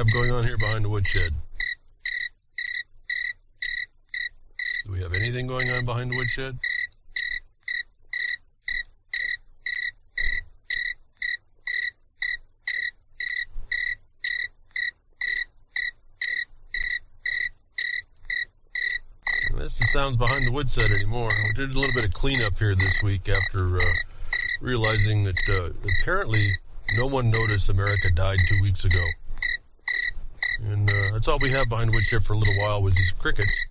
have going on here behind the woodshed? Do we have anything going on behind the woodshed? That's the sounds behind the woodshed anymore. We did a little bit of cleanup here this week after realizing that apparently no one noticed America died 2 weeks ago. And that's all we have behind the woodshed for a little while was these crickets.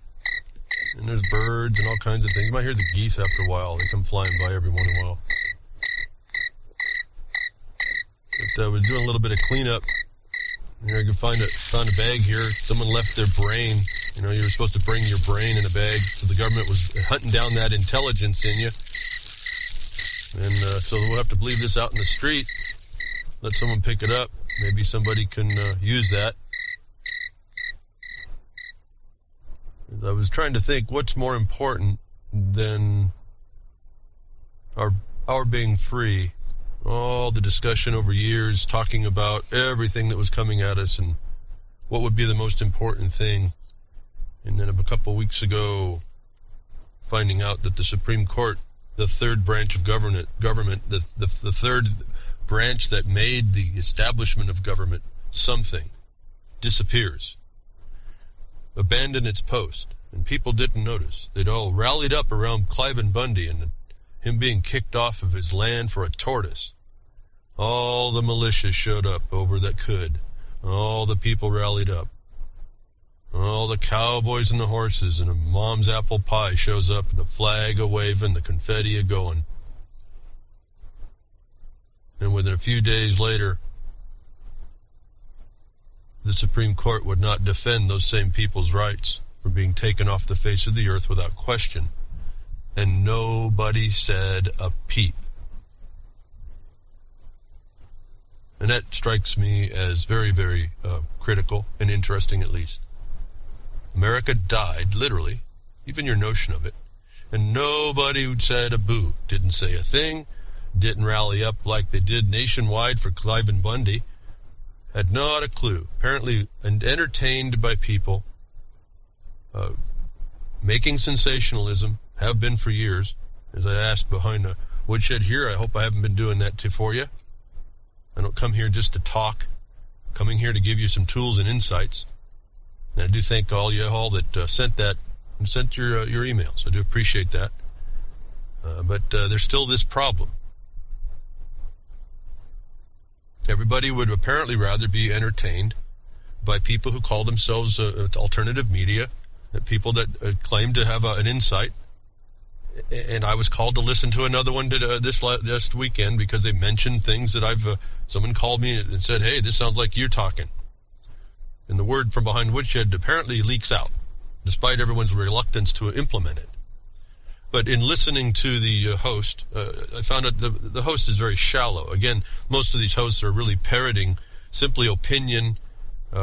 And there's birds and all kinds of things. You might hear the geese after a while. They come flying by every once in a while. But I was doing a little bit of cleanup. Here I could found a bag here. Someone left their brain. You know, you were supposed to bring your brain in a bag. So the government was hunting down that intelligence in you. And so we'll have to leave this out in the street. Let someone pick it up. Maybe somebody can use that. I was trying to think what's more important than our being free. All the discussion over years talking about everything that was coming at us and what would be the most important thing. And then a couple of weeks ago, finding out that the Supreme Court, the third branch of government, the third branch that made the establishment of government something, disappears. Abandoned its post, and people didn't notice. They'd all rallied up around Cliven Bundy and him being kicked off of his land for a tortoise. All the militia showed up over that could. All the people rallied up. All the cowboys and the horses, and a mom's apple pie shows up, and the flag a-waving, the confetti a-going. And within a few days later, the Supreme Court would not defend those same people's rights from being taken off the face of the earth without question. And nobody said a peep. And that strikes me as very, very critical and interesting, at least. America died, literally, even your notion of it, and nobody said a boo, didn't say a thing, didn't rally up like they did nationwide for Cliven Bundy, had not a clue, apparently entertained by people, making sensationalism, have been for years. As I asked behind the woodshed here, I hope I haven't been doing that for you. I don't come here just to talk, coming here to give you some tools and insights. And I do thank all you all that sent your emails. I do appreciate that. But there's still this problem. Everybody would apparently rather be entertained by people who call themselves alternative media, people that claim to have an insight. And I was called to listen to another one this weekend because they mentioned things that someone called me and said, hey, this sounds like you're talking. And the word from behind woodshed apparently leaks out, despite everyone's reluctance to implement it. But in listening to the host, I found out the host is very shallow. Again, most of these hosts are really parroting simply opinion,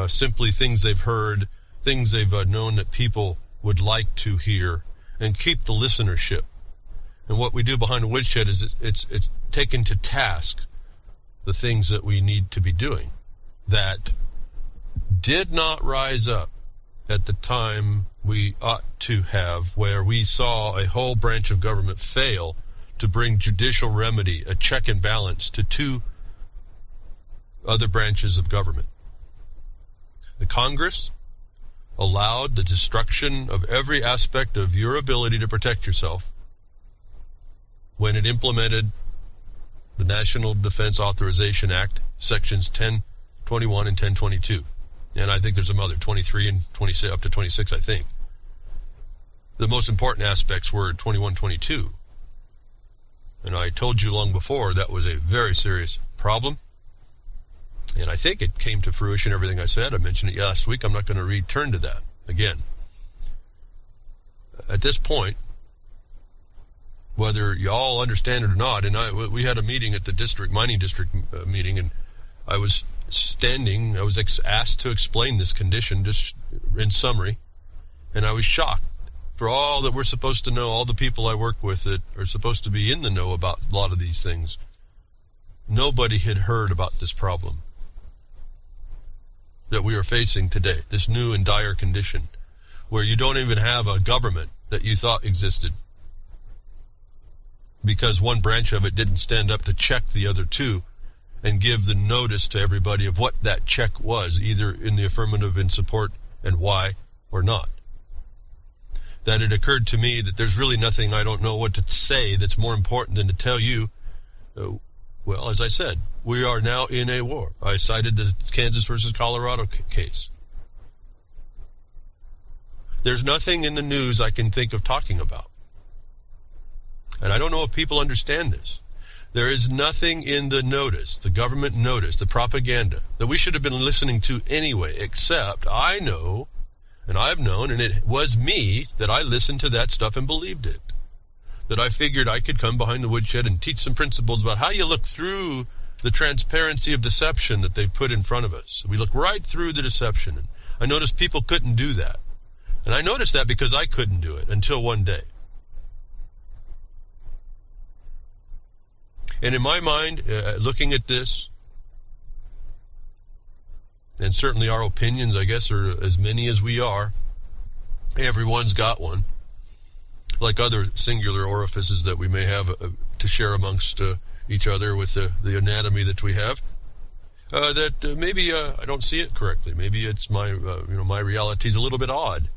simply things they've heard, things they've known that people would like to hear, and keep the listenership. And what we do behind the woodshed is it's taken to task the things that we need to be doing that did not rise up at the time we ought to have, where we saw a whole branch of government fail to bring judicial remedy, a check and balance to two other branches of government. The Congress allowed the destruction of every aspect of your ability to protect yourself when it implemented the National Defense Authorization Act, sections 1021 and 1022. And I think there's some other 23 and 26, up to 26, I think. The most important aspects were 21, 22. And I told you long before that was a very serious problem. And I think it came to fruition, everything I said. I mentioned it last week. I'm not going to return to that again. At this point, whether you all understand it or not, and we had a meeting at the mining district meeting, and I was asked to explain this condition just in summary, and I was shocked. For all that we're supposed to know, all the people I work with that are supposed to be in the know about a lot of these things, nobody had heard about this problem. that we are facing today, this new and dire condition, where you don't even have a government that you thought existed because one branch of it didn't stand up to check the other two and give the notice to everybody of what that check was, either in the affirmative, in support, and why, or not. That it occurred to me that there's really nothing I don't know what to say that's more important than to tell you, well, as I said, we are now in a war. I cited the Kansas versus Colorado case. There's nothing in the news I can think of talking about. And I don't know if people understand this. There is nothing in the notice, the government notice, the propaganda, that we should have been listening to anyway, except I know, and I've known, and it was me, that I listened to that stuff and believed it. That I figured I could come behind the woodshed and teach some principles about how you look through the transparency of deception that they put in front of us. We look right through the deception. And I noticed people couldn't do that. And I noticed that because I couldn't do it until one day. And in my mind, looking at this, and certainly our opinions, I guess, are as many as we are. Everyone's got one. Like other singular orifices that we may have to share amongst each other with the anatomy that we have. That maybe I don't see it correctly. Maybe it's my my reality is a little bit odd.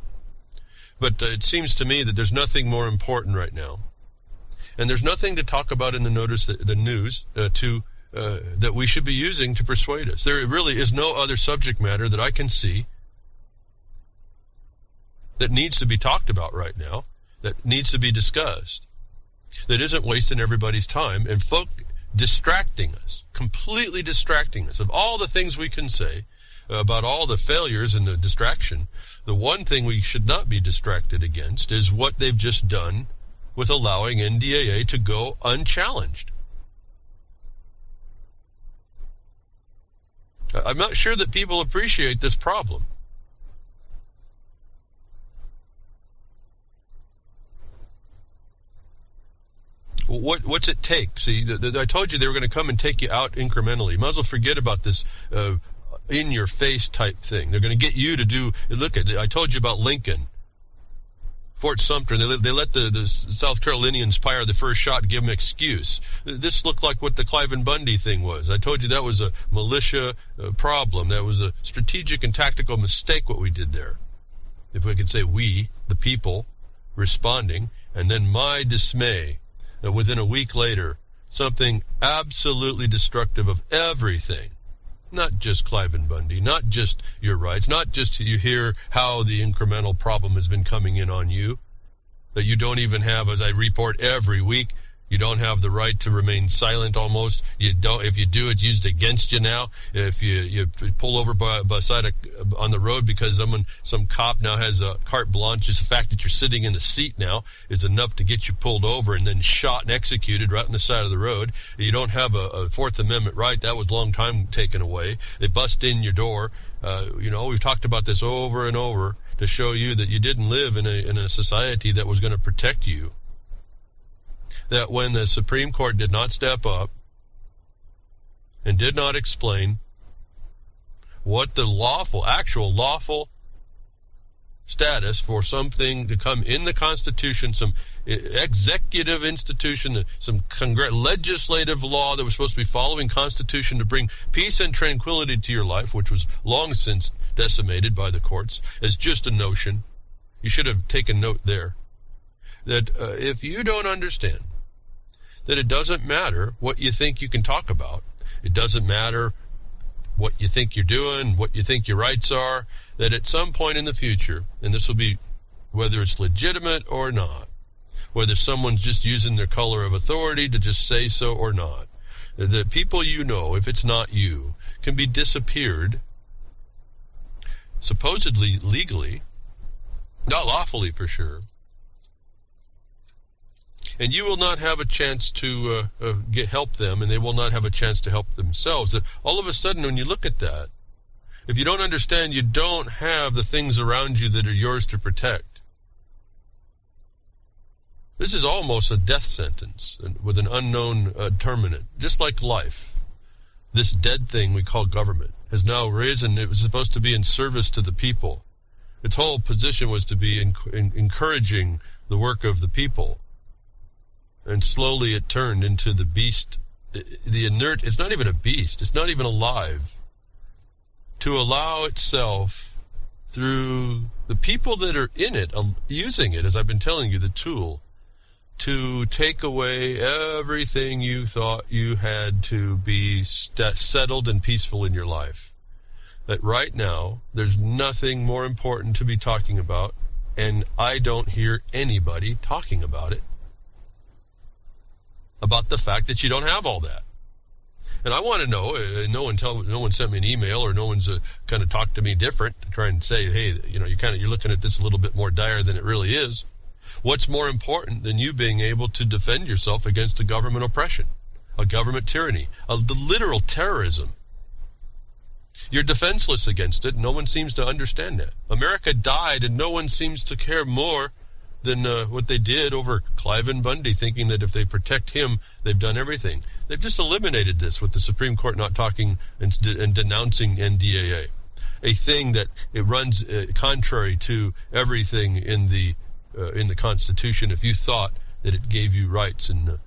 But it seems to me that there's nothing more important right now, and there's nothing to talk about in the notice, the news, that we should be using to persuade us. There really is no other subject matter that I can see that needs to be talked about right now, that needs to be discussed, that isn't wasting everybody's time and distracting us, completely distracting us of all the things we can say about all the failures and the distraction. The one thing we should not be distracted against is what they've just done with allowing NDAA to go unchallenged. I'm not sure that people appreciate this problem. What's it take? See, I told you they were going to come and take you out incrementally. You might as well forget about this in-your-face type thing. They're going to get you to do. Look at. I told you about Lincoln, Fort Sumter. They let the South Carolinians fire the first shot and give them an excuse. This looked like what the Clive and Bundy thing was. I told you that was a militia problem. That was a strategic and tactical mistake what we did there. If we could say we, the people, responding, and then my dismay that within a week later, something absolutely destructive of everything, not just Clive and Bundy, not just your rights, not just you hear how the incremental problem has been coming in on you, that you don't even have, as I report every week, you don't have the right to remain silent almost. You don't. If you do, it's used against you now. If you pull over on the road because some cop now has a carte blanche, just the fact that you're sitting in the seat now is enough to get you pulled over and then shot and executed right on the side of the road. You don't have a Fourth Amendment right. That was a long time taken away. They bust in your door. We've talked about this over and over to show you that you didn't live in a society that was going to protect you. That when the Supreme Court did not step up and did not explain what the actual lawful status for something to come in the Constitution, some executive institution, some legislative law that was supposed to be following Constitution to bring peace and tranquility to your life, which was long since decimated by the courts as just a notion. You should have taken note there. That if you don't understand that it doesn't matter what you think you can talk about, it doesn't matter what you think you're doing, what you think your rights are, that at some point in the future, and this will be whether it's legitimate or not, whether someone's just using their color of authority to just say so or not, the people you know, if it's not you, can be disappeared, supposedly legally, not lawfully for sure, and you will not have a chance to help them, and they will not have a chance to help themselves. That all of a sudden, when you look at that, if you don't understand, you don't have the things around you that are yours to protect. This is almost a death sentence with an unknown terminant, just like life. This dead thing we call government has now risen. It was supposed to be in service to the people. Its whole position was to be encouraging the work of the people. And slowly it turned into the beast, the inert. It's not even a beast. It's not even alive. To allow itself, through the people that are in it, using it, as I've been telling you, the tool, to take away everything you thought you had to be settled and peaceful in your life. That right now, there's nothing more important to be talking about, and I don't hear anybody talking about it, about the fact that you don't have all that. And I want to know, no one sent me an email, or no one's kind of talked to me different, trying to say, hey, you're looking at this a little bit more dire than it really is. What's more important than you being able to defend yourself against a government oppression, a government tyranny, the literal terrorism? You're defenseless against it. No one seems to understand that. America died, and no one seems to care more than what they did over Cliven Bundy, thinking that if they protect him, they've done everything. They've just eliminated this with the Supreme Court not talking and denouncing NDAA, a thing that it runs contrary to everything in the Constitution. If you thought that it gave you rights and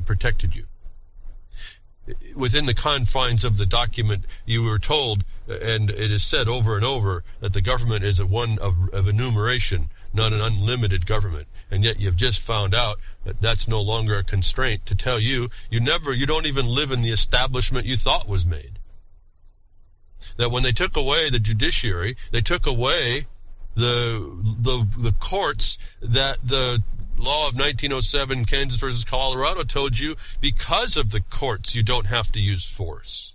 protected you within the confines of the document, you were told, and it is said over and over, that the government is one of enumeration, not an unlimited government. And yet you've just found out that that's no longer a constraint to tell you you don't even live in the establishment you thought was made. That when they took away the judiciary, they took away the courts that the law of 1907, Kansas versus Colorado, told you, because of the courts, you don't have to use force.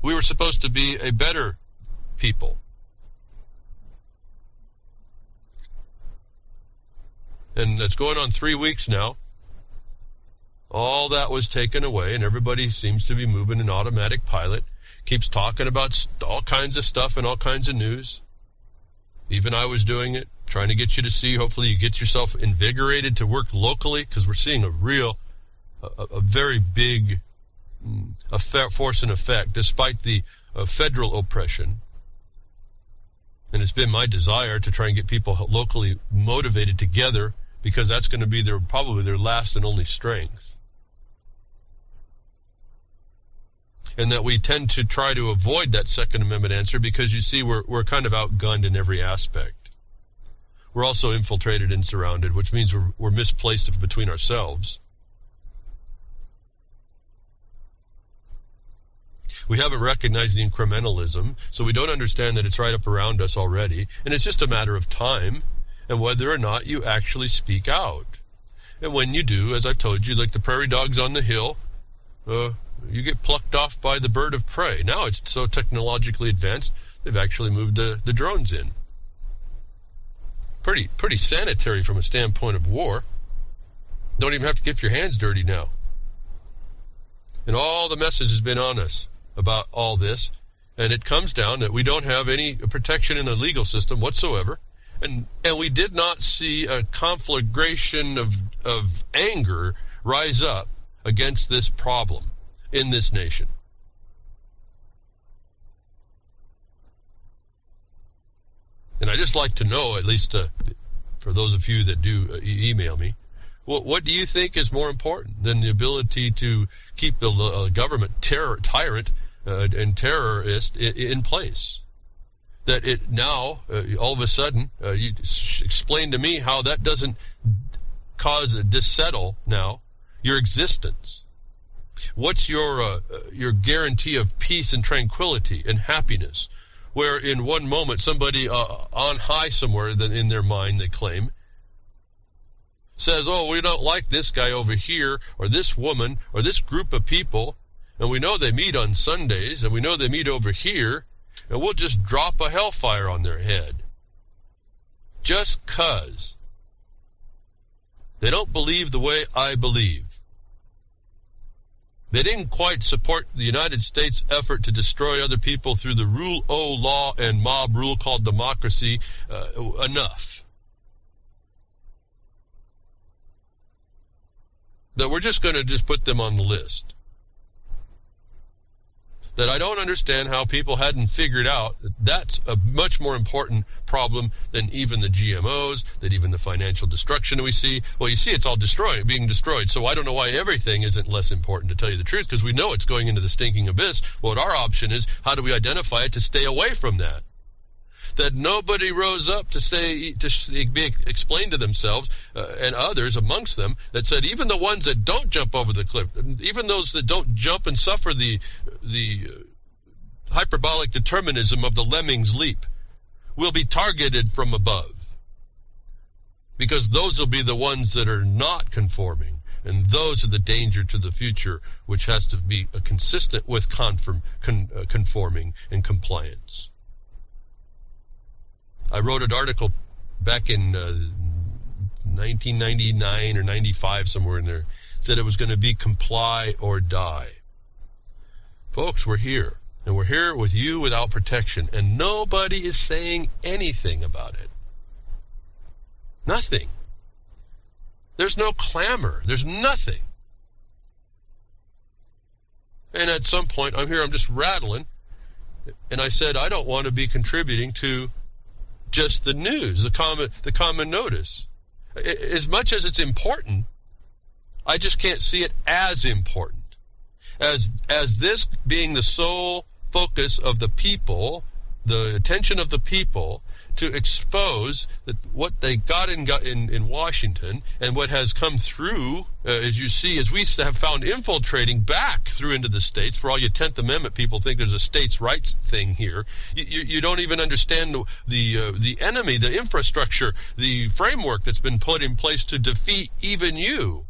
We were supposed to be a better people. And it's going on 3 weeks now. All that was taken away, and everybody seems to be moving in automatic pilot. Keeps talking about all kinds of stuff and all kinds of news. Even I was doing it, trying to get you to see. Hopefully you get yourself invigorated to work locally, because we're seeing a very big force and effect, despite the federal oppression. And it's been my desire to try and get people locally motivated together, because that's going to be probably their last and only strength. And that we tend to try to avoid that Second Amendment answer, because you see we're kind of outgunned in every aspect. We're also infiltrated and surrounded, which means we're misplaced between ourselves. We haven't recognized the incrementalism, so we don't understand that it's right up around us already, and it's just a matter of time and whether or not you actually speak out. And when you do, as I've told you, like the prairie dogs on the hill, you get plucked off by the bird of prey. Now it's so technologically advanced, they've actually moved the drones in. Pretty sanitary from a standpoint of war. Don't even have to get your hands dirty now. And all the message has been on us about all this, and it comes down that we don't have any protection in the legal system whatsoever, and we did not see a conflagration of anger rise up against this problem in this nation. And I just like to know, at least for those of you that do email me, what do you think is more important than the ability to keep the government tyrant and terrorist in place? That it now, all of a sudden, you explain to me how that doesn't cause a dissettle now your existence. What's your guarantee of peace and tranquility and happiness, where in one moment somebody on high somewhere in their mind, they claim, says, oh, we don't like this guy over here, or this woman, or this group of people, and we know they meet on Sundays, and we know they meet over here, and we'll just drop a hellfire on their head. Just 'cause they don't believe the way I believe. They didn't quite support the United States' effort to destroy other people through the rule of law and mob rule called democracy enough. That we're just going to put them on the list. that I don't understand how people hadn't figured out that that's a much more important problem than even the GMOs, that even the financial destruction that we see. Well, you see it's all being destroyed, so I don't know why everything isn't less important, to tell you the truth, because we know it's going into the stinking abyss. What our option is, how do we identify it to stay away from that? That nobody rose up to be explained to themselves and others amongst them, that said even the ones that don't jump over the cliff, even those that don't jump and suffer the hyperbolic determinism of the lemming's leap, will be targeted from above, because those will be the ones that are not conforming, and those are the danger to the future, which has to be consistent with conforming and compliance. I wrote an article back in 1999 or 95, somewhere in there, said it was going to be comply or die. Folks, we're here, and we're here with you without protection, and nobody is saying anything about it. Nothing. There's no clamor. There's nothing. And at some point, I'm just rattling, and I said, I don't want to be contributing to just the news, the common notice. As much as it's important, I just can't see it as important. As this being the sole focus of the people, the attention of the people, to expose that what they got in Washington, and what has come through, as you see, as we have found infiltrating back through into the states. For all you 10th Amendment people think there's a states' rights thing here. You don't even understand the enemy, the infrastructure, the framework that's been put in place to defeat even you.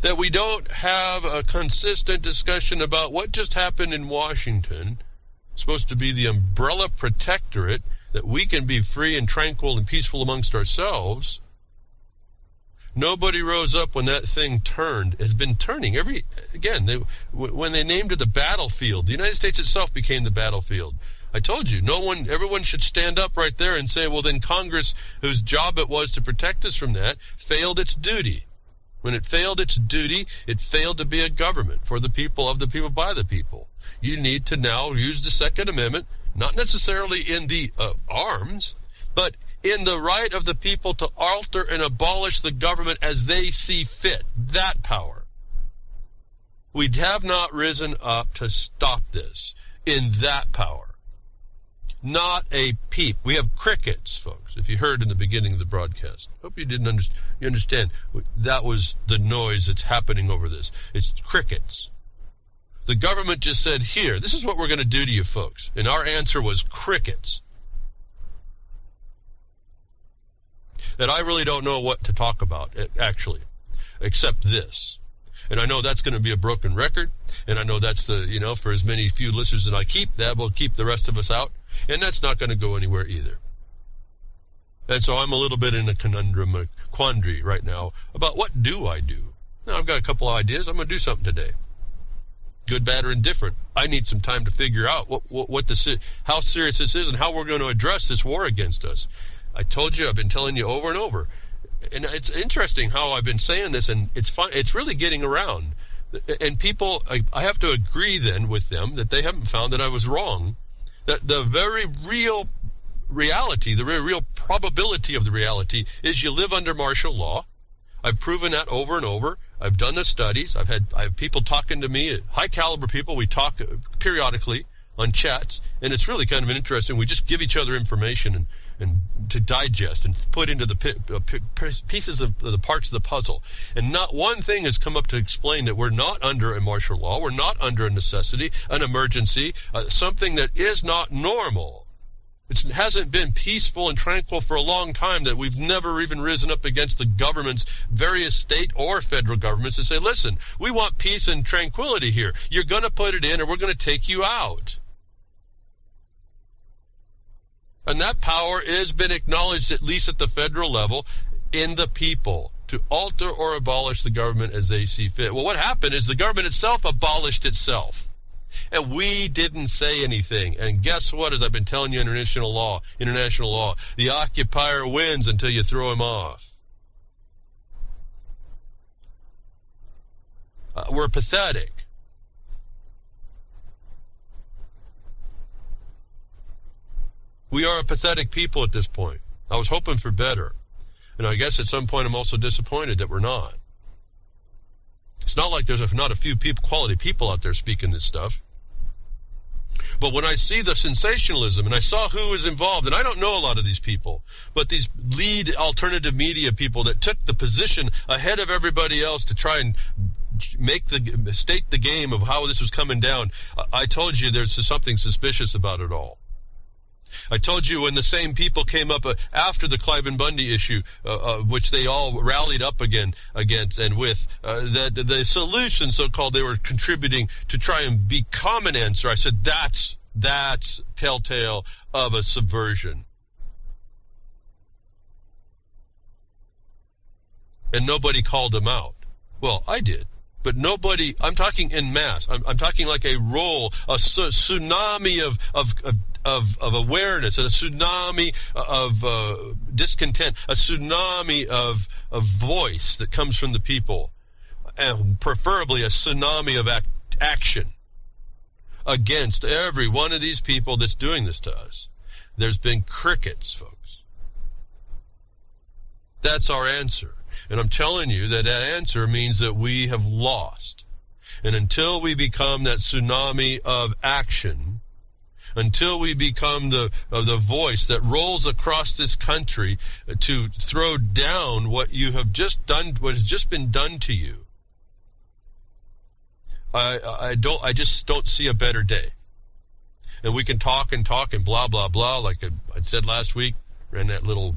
That we don't have a consistent discussion about what just happened in Washington, supposed to be the umbrella protectorate, that we can be free and tranquil and peaceful amongst ourselves. Nobody rose up when that thing turned. Has been turning when they named it the battlefield. The United States itself became the battlefield. I told you, everyone should stand up right there and say, well, then Congress, whose job it was to protect us from that, failed its duty. When it failed its duty, it failed to be a government for the people, of the people, by the people. You need to now use the Second Amendment, not necessarily in the arms, but in the right of the people to alter and abolish the government as they see fit. That power. We have not risen up to stop this in that power. Not a peep. We have crickets, folks, if you heard in the beginning of the broadcast. Hope you didn't understand. That was the noise that's happening over this. It's crickets. The government just said, here, this is what we're going to do to you folks. And our answer was crickets. That I really don't know what to talk about, actually, except this. And I know that's going to be a broken record. And I know that's for as few listeners that I keep, that will keep the rest of us out. And that's not going to go anywhere either. And so I'm a little bit in a conundrum, a quandary right now about what do I do. Now, I've got a couple of ideas. I'm going to do something today. Good, bad, or indifferent. I need some time to figure out how serious this is and how we're going to address this war against us. I told you, I've been telling you over and over. And it's interesting how I've been saying this, and it's really getting around. And people, I have to agree then with them that they haven't found that I was wrong. That the very real reality, the very real probability of the reality is you live under martial law. I've proven that over and over. I've done the studies. I have people talking to me, high caliber people. We talk periodically on chats, and it's really kind of interesting. We just give each other information and to digest and put into the pieces of the parts of the puzzle. And not one thing has come up to explain that we're not under a martial law, we're not under a necessity, an emergency, something that is not normal. It hasn't been peaceful and tranquil for a long time, that we've never even risen up against the governments, various state or federal governments, to say, listen, we want peace and tranquility here. You're going to put it in or we're going to take you out. And that power has been acknowledged, at least at the federal level, in the people, to alter or abolish the government as they see fit. Well, what happened is the government itself abolished itself. And we didn't say anything. And guess what? As I've been telling you, international law, the occupier wins until you throw him off. We're pathetic. We are a pathetic people at this point. I was hoping for better. And I guess at some point I'm also disappointed that we're not. It's not like there's not a few quality people out there speaking this stuff. But when I see the sensationalism, and I saw who was involved, and I don't know a lot of these people, but these lead alternative media people that took the position ahead of everybody else to try and state the game of how this was coming down, I told you there's something suspicious about it all. I told you when the same people came up after the Clive and Bundy issue, which they all rallied up against and with, that the solution, so-called, they were contributing to try and be common answer. I said, that's telltale of a subversion. And nobody called them out. Well, I did. But nobody, I'm talking en masse. I'm talking like a tsunami of awareness, and a tsunami of discontent, a tsunami of voice that comes from the people, and preferably a tsunami of action against every one of these people that's doing this to us. There's been crickets, folks. That's our answer. And I'm telling you that answer means that we have lost. And until we become that tsunami of action, until we become the voice that rolls across this country to throw down what you have just done, what has just been done to you, I just don't see a better day. And we can talk and blah, blah, blah, like I said last week, ran that little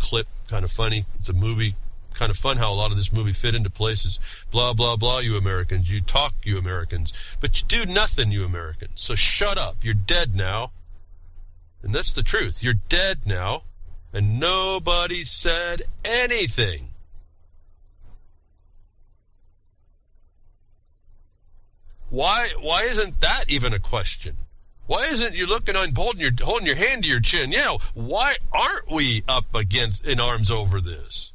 clip, kind of funny. It's a movie, kind of fun how a lot of this movie fit into places. Blah, blah, blah, you Americans. You talk, you Americans. But you do nothing, you Americans. So shut up. You're dead now. And that's the truth. You're dead now. And nobody said anything. Why isn't that even a question? Why isn't you looking on holding your hand to your chin? Yeah, why aren't we up in arms over this?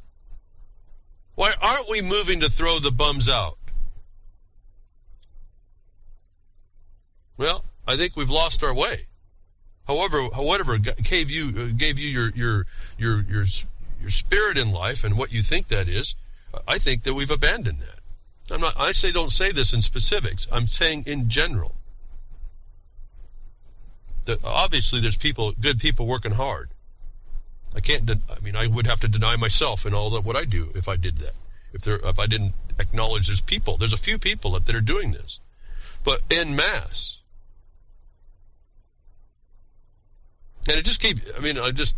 Why aren't we moving to throw the bums out? Well, I think we've lost our way. However, whatever gave you your spirit in life and what you think that is, I think that we've abandoned that. Don't say this in specifics. I'm saying in general. That obviously there's good people working hard. I would have to deny myself and all that what I do if I did that. If I didn't acknowledge there's a few people that are doing this. But en masse. And I'm just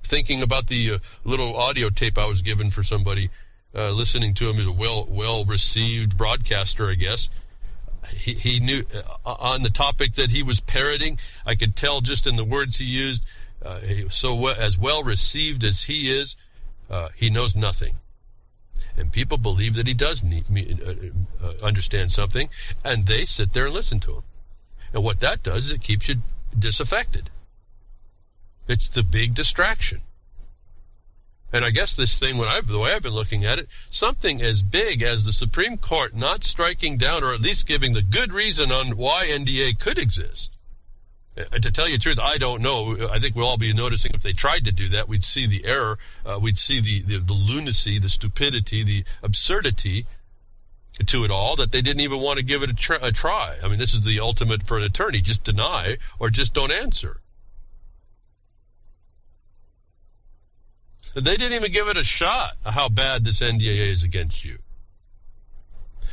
thinking about the little audio tape I was given for somebody listening to him as a well-received broadcaster, I guess. He knew on the topic that he was parroting. I could tell just in the words he used. As well received as he is, he knows nothing. And people believe that he does understand something, and they sit there and listen to him. And what that does is it keeps you disaffected. It's the big distraction. And I guess this thing, the way I've been looking at it, something as big as the Supreme Court not striking down, or at least giving the good reason on why NDA could exist. To tell you the truth, I don't know. I think we'll all be noticing if they tried to do that, we'd see the error, we'd see the lunacy, the stupidity, the absurdity to it all, that they didn't even want to give it a try. I mean, this is the ultimate for an attorney. Just deny or just don't answer. They didn't even give it a shot of how bad this NDA is against you.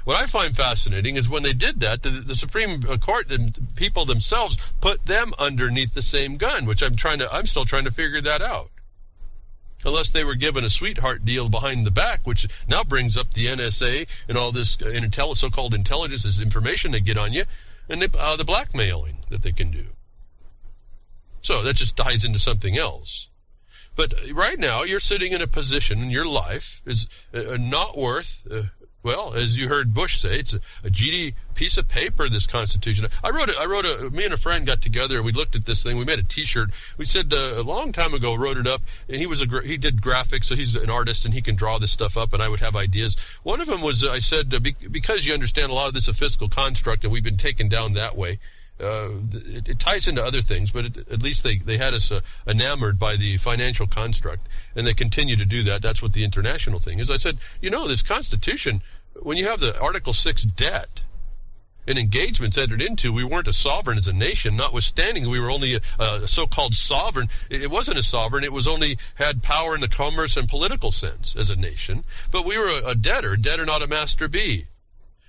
What I find fascinating is when they did that, the Supreme Court and people themselves put them underneath the same gun, which I'm still trying to figure that out. Unless they were given a sweetheart deal behind the back, which now brings up the NSA and all this so-called intelligence, this information they get on you, and the blackmailing that they can do. So that just ties into something else. But right now, you're sitting in a position in your life is not worth Well, as you heard Bush say, it's a GD piece of paper, this Constitution. Me and a friend got together, and we looked at this thing. We made a T-shirt. We said a long time ago, wrote it up, and he did graphics, so he's an artist, and he can draw this stuff up, and I would have ideas. One of them was, I said, because you understand a lot of this is a fiscal construct, and we've been taken down that way, it ties into other things, but at least they had us enamored by the financial construct, and they continue to do that. That's what the international thing is. I said, this Constitution, when you have the Article 6 debt and engagements entered into, we weren't a sovereign as a nation, notwithstanding we were only a so-called sovereign. It wasn't a sovereign. It was only had power in the commerce and political sense as a nation. But we were a debtor not a master be.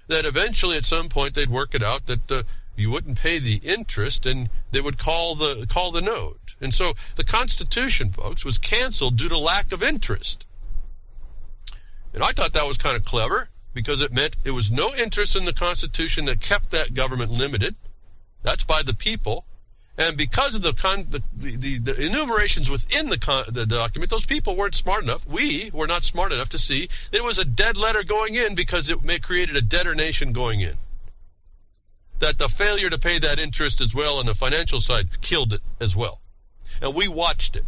That eventually at some point they'd work it out that you wouldn't pay the interest and they would call the note. And so the Constitution, folks, was canceled due to lack of interest. And I thought that was kind of clever, because it meant there was no interest in the Constitution that kept that government limited. That's by the people. And because of the enumerations within the document, those people weren't smart enough. We were not smart enough to see there was a dead letter going in, because it created a debtor nation going in. That the failure to pay that interest as well on the financial side killed it as well. And we watched it.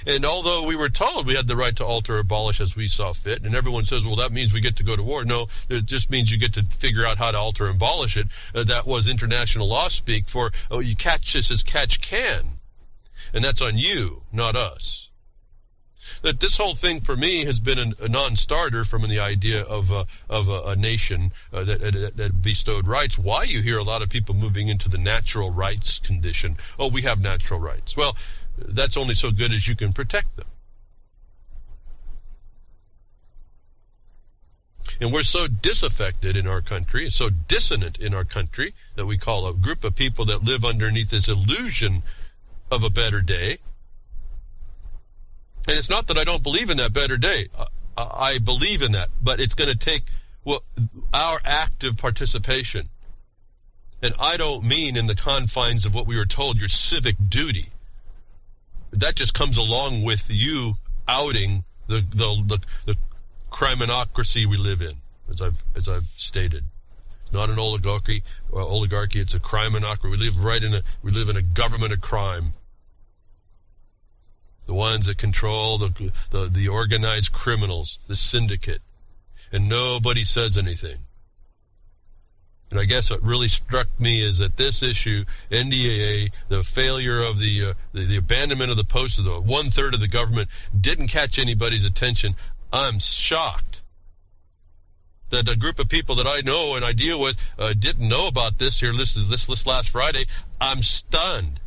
And although we were told we had the right to alter or abolish as we saw fit, and everyone says, well, that means we get to go to war. No, it just means you get to figure out how to alter and abolish it. That was international law speak for, you catch this as catch can. And that's on you, not us. That this whole thing for me has been a non-starter from the idea of a nation that bestowed rights. Why you hear a lot of people moving into the natural rights condition. Oh, we have natural rights. Well, that's only so good as you can protect them. And we're so disaffected in our country, so dissonant in our country, that we call a group of people that live underneath this illusion of a better day. And it's not that I don't believe in that better day. I believe in that, but it's going to take our active participation. And I don't mean in the confines of what we were told, your civic duty. That just comes along with you outing the criminocracy we live in, as I've stated. It's not an oligarchy. It's a criminocracy. We live in a government of crime. The ones that control the organized criminals, the syndicate, and nobody says anything. And I guess what really struck me is that this issue, NDAA, the failure of the abandonment of the post of the 1/3 of the government, didn't catch anybody's attention. I'm shocked that a group of people that I know and I deal with didn't know about this here. This last Friday. I'm stunned.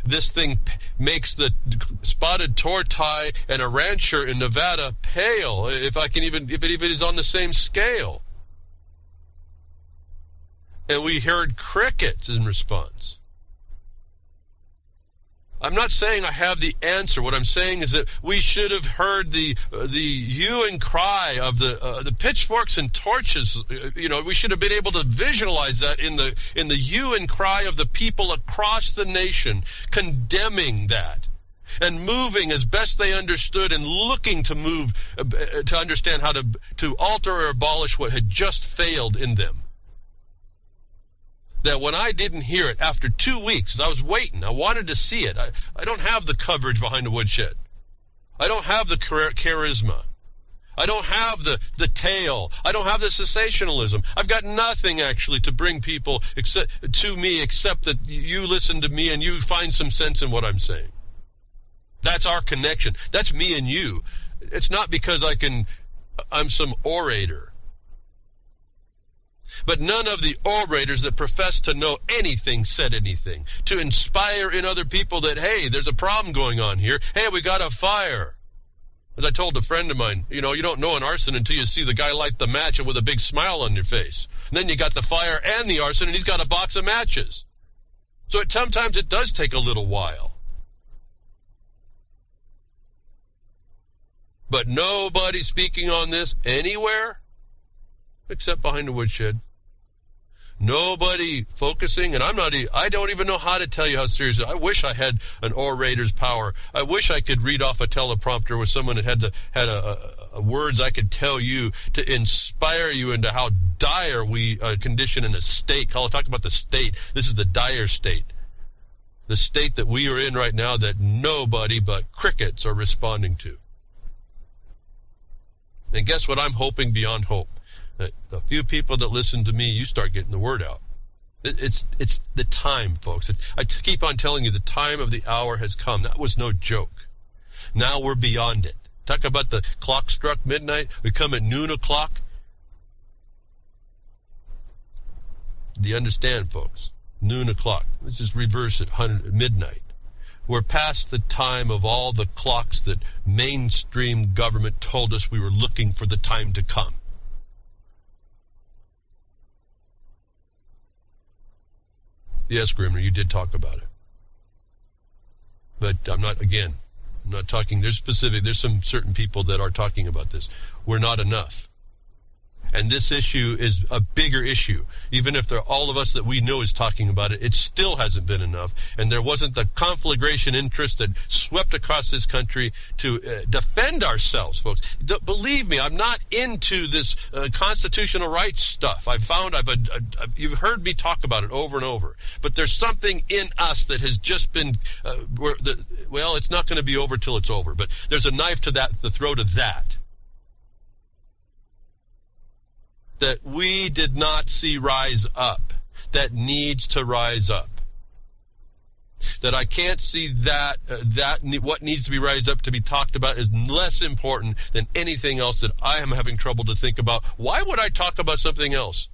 This thing makes the spotted tortoise and a rancher in Nevada pale, if it is on the same scale. And we heard crickets in response. I'm not saying I have the answer. What I'm saying is that we should have heard the hue and cry of the pitchforks and torches. We should have been able to visualize that in the hue and cry of the people across the nation, condemning that and moving as best they understood and looking to move to understand how to alter or abolish what had just failed in them. That when I didn't hear it after 2 weeks, I was waiting. I wanted to see it. I don't have the coverage behind the woodshed. I don't have the charisma. I don't have the tale. I don't have the sensationalism. I've got nothing actually to bring people to me except that you listen to me and you find some sense in what I'm saying. That's our connection. That's me and you. It's not because I'm some orator. But none of the orators that profess to know anything said anything to inspire in other people that, hey, there's a problem going on here. Hey, we got a fire. As I told a friend of mine, you don't know an arson until you see the guy light the match and with a big smile on your face. And then you got the fire and the arson, and he's got a box of matches. So sometimes it does take a little while. But nobody speaking on this anywhere except behind the woodshed. Nobody focusing, and I don't even know how to tell you how serious it is. I wish I had an orator's power. I wish I could read off a teleprompter with someone that had a words I could tell you to inspire you into how dire we condition in a state. I'll talk about the state. This is the dire state. The state that we are in right now that nobody but crickets are responding to. And guess what? I'm hoping beyond hope. That a few people that listen to me, you start getting the word out. It's the time, folks. I keep on telling you the time of the hour has come. That was no joke. Now we're beyond it. Talk about the clock struck midnight. We come at noon o'clock. Do you understand, folks? Noon o'clock. Let's just reverse it. Midnight. We're past the time of all the clocks that mainstream government told us we were looking for the time to come. Yes, Grimner, you did talk about it. But I'm not talking, there's some certain people that are talking about this. We're not enough. And this issue is a bigger issue. Even if all of us that we know is talking about it, it still hasn't been enough. And there wasn't the conflagration interest that swept across this country to defend ourselves, folks. Believe me, I'm not into this constitutional rights stuff. You've heard me talk about it over and over. But there's something in us that has just been, it's not going to be over till it's over. But there's a knife to the throat of that we did not see rise up, that needs to rise up. That I can't see that what needs to be raised up to be talked about is less important than anything else that I am having trouble to think about. Why would I talk about something else?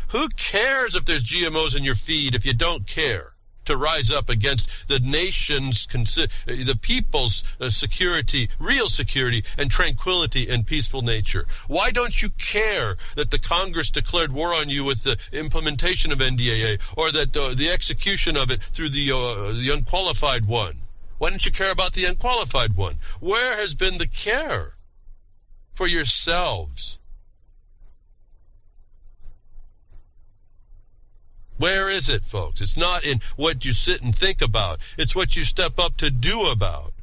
Who cares if there's GMOs in your feed if you don't care to rise up against the nation's, the people's security, real security and tranquility and peaceful nature? Why don't you care that the Congress declared war on you with the implementation of NDAA, or that the execution of it through the unqualified one? Why don't you care about the unqualified one? Where has been the care for yourselves? Where is it, folks? It's not in what you sit and think about. It's what you step up to do about.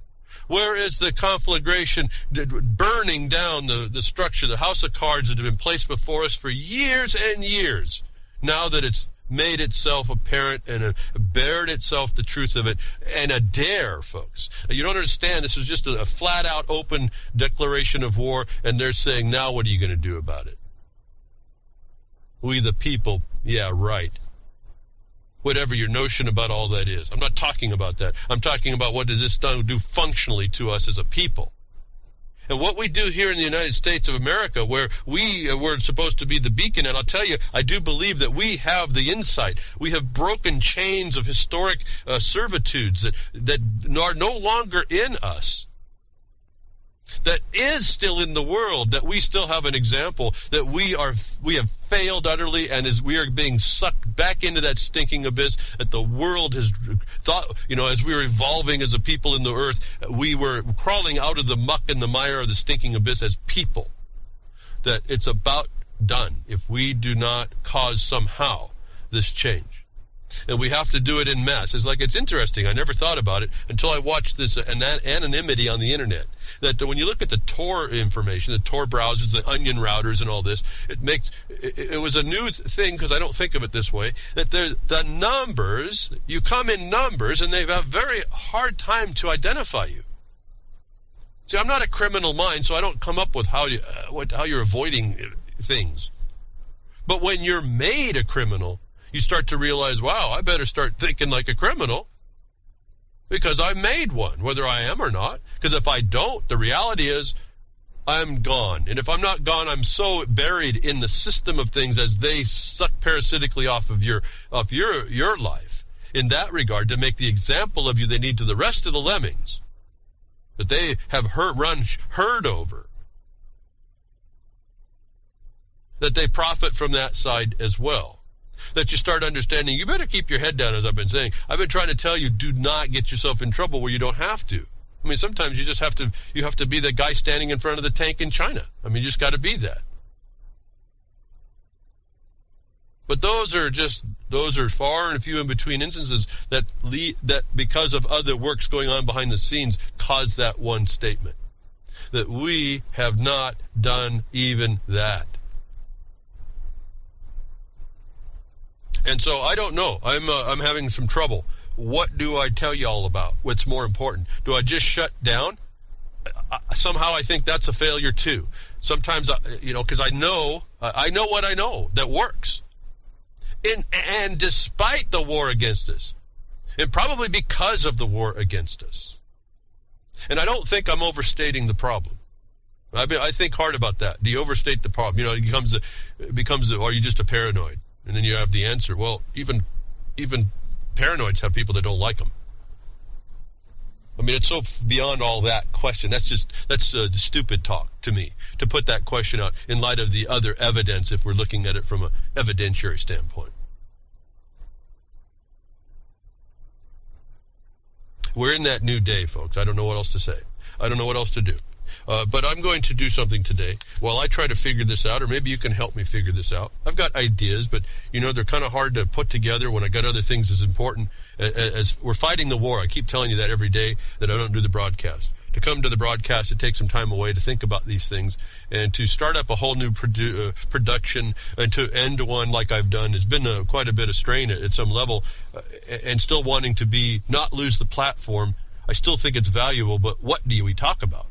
Where is the conflagration burning down the structure, the house of cards that have been placed before us for years and years, now that it's made itself apparent and bared itself the truth of it, and a dare, folks. You don't understand. This is just a flat-out open declaration of war, and they're saying, now what are you going to do about it? We the people, yeah, right. Whatever your notion about all that is. I'm not talking about that. I'm talking about what does this do functionally to us as a people. And what we do here in the United States of America, where we're supposed to be the beacon, and I'll tell you, I do believe that we have the insight. We have broken chains of historic servitudes that are no longer in us, that is still in the world, that we still have an example, that we have failed utterly, and as we are being sucked back into that stinking abyss that the world has thought, as we were evolving as a people in the earth, we were crawling out of the muck and the mire of the stinking abyss as people, that it's about done if we do not cause somehow this change. And we have to do it in mass. It's interesting. I never thought about it until I watched this anonymity on the internet. That when you look at the Tor information, the Tor browsers, the onion routers and all this, it was a new thing, because I don't think of it this way, that the numbers, you come in numbers, and they have a very hard time to identify you. See, I'm not a criminal mind, so I don't come up with how you're avoiding things. But when you're made a criminal, you start to realize, wow, I better start thinking like a criminal, because I made one, whether I am or not. Because if I don't, the reality is I'm gone. And if I'm not gone, I'm so buried in the system of things as they suck parasitically off of your life. In that regard, to make the example of you they need to the rest of the lemmings that they have run herd over, that they profit from that side as well. That you start understanding, you better keep your head down, as I've been saying. I've been trying to tell you, do not get yourself in trouble where you don't have to. I mean, sometimes you have to be the guy standing in front of the tank in China. I mean, you just got to be that. But those are far and few in between instances that because of other works going on behind the scenes cause that one statement. That we have not done even that. And so I don't know. I'm having some trouble. What do I tell you all about? What's more important? Do I just shut down? Somehow I think that's a failure too. Sometimes, because I know what I know that works. And despite the war against us, and probably because of the war against us. And I don't think I'm overstating the problem. I think hard about that. Do you overstate the problem? It becomes, or are you just a paranoid? And then you have the answer. Well, even paranoids have people that don't like them. I mean, it's so beyond all that question. That's stupid talk to me, to put that question out in light of the other evidence if we're looking at it from an evidentiary standpoint. We're in that new day, folks. I don't know what else to say. I don't know what else to do. But I'm going to do something today while I try to figure this out, or maybe you can help me figure this out. I've got ideas, but, they're kind of hard to put together when I got other things as important as we're fighting the war. I keep telling you that every day that I don't do the broadcast. To come to the broadcast, it takes some time away to think about these things, and to start up a whole new production and to end one like I've done has been quite a bit of strain at some level, and still wanting to not lose the platform. I still think it's valuable, but what do we talk about?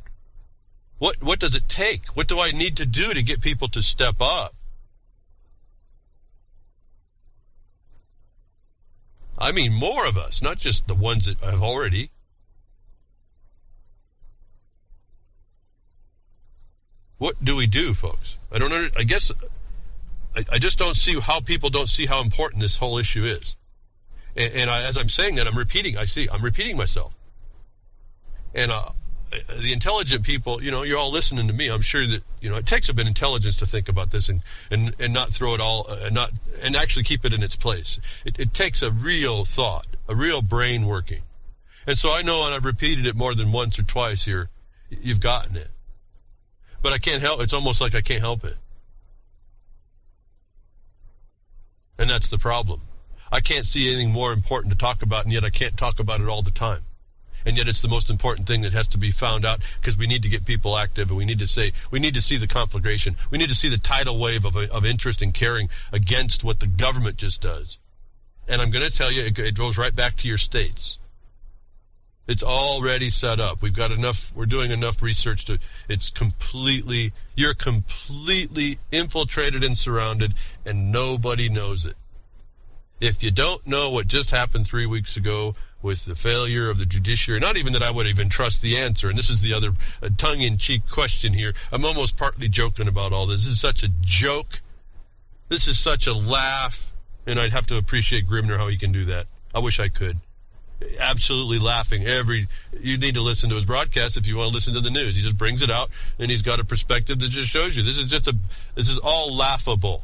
What does it take? What do I need to do to get people to step up? I mean more of us, not just the ones that have already. What do we do, folks? I guess I just don't see how people don't see how important this whole issue is. And as I'm saying that, I'm repeating myself. And the intelligent people, you're all listening to me. I'm sure that, it takes a bit of intelligence to think about this and not throw it all, and actually keep it in its place. It takes a real thought, a real brain working. And so I know, and I've repeated it more than once or twice here, you've gotten it. But I can't help, it's almost like I can't help it. And that's the problem. I can't see anything more important to talk about, and yet I can't talk about it all the time. And yet it's the most important thing that has to be found out, because we need to get people active, and we need to see the conflagration. We need to see the tidal wave of interest and caring against what the government just does. And I'm going to tell you, it goes right back to your states. It's already set up. We're doing enough research you're completely infiltrated and surrounded, and nobody knows it. If you don't know what just happened 3 weeks ago with the failure of the judiciary, not even that I would even trust the answer, and this is the other tongue-in-cheek question here. I'm almost partly joking about all this. This is such a joke. This is such a laugh, and I'd have to appreciate Grimner how he can do that. I wish I could. Absolutely laughing. You need to listen to his broadcast if you want to listen to the news. He just brings it out, and he's got a perspective that just shows you. This is all laughable.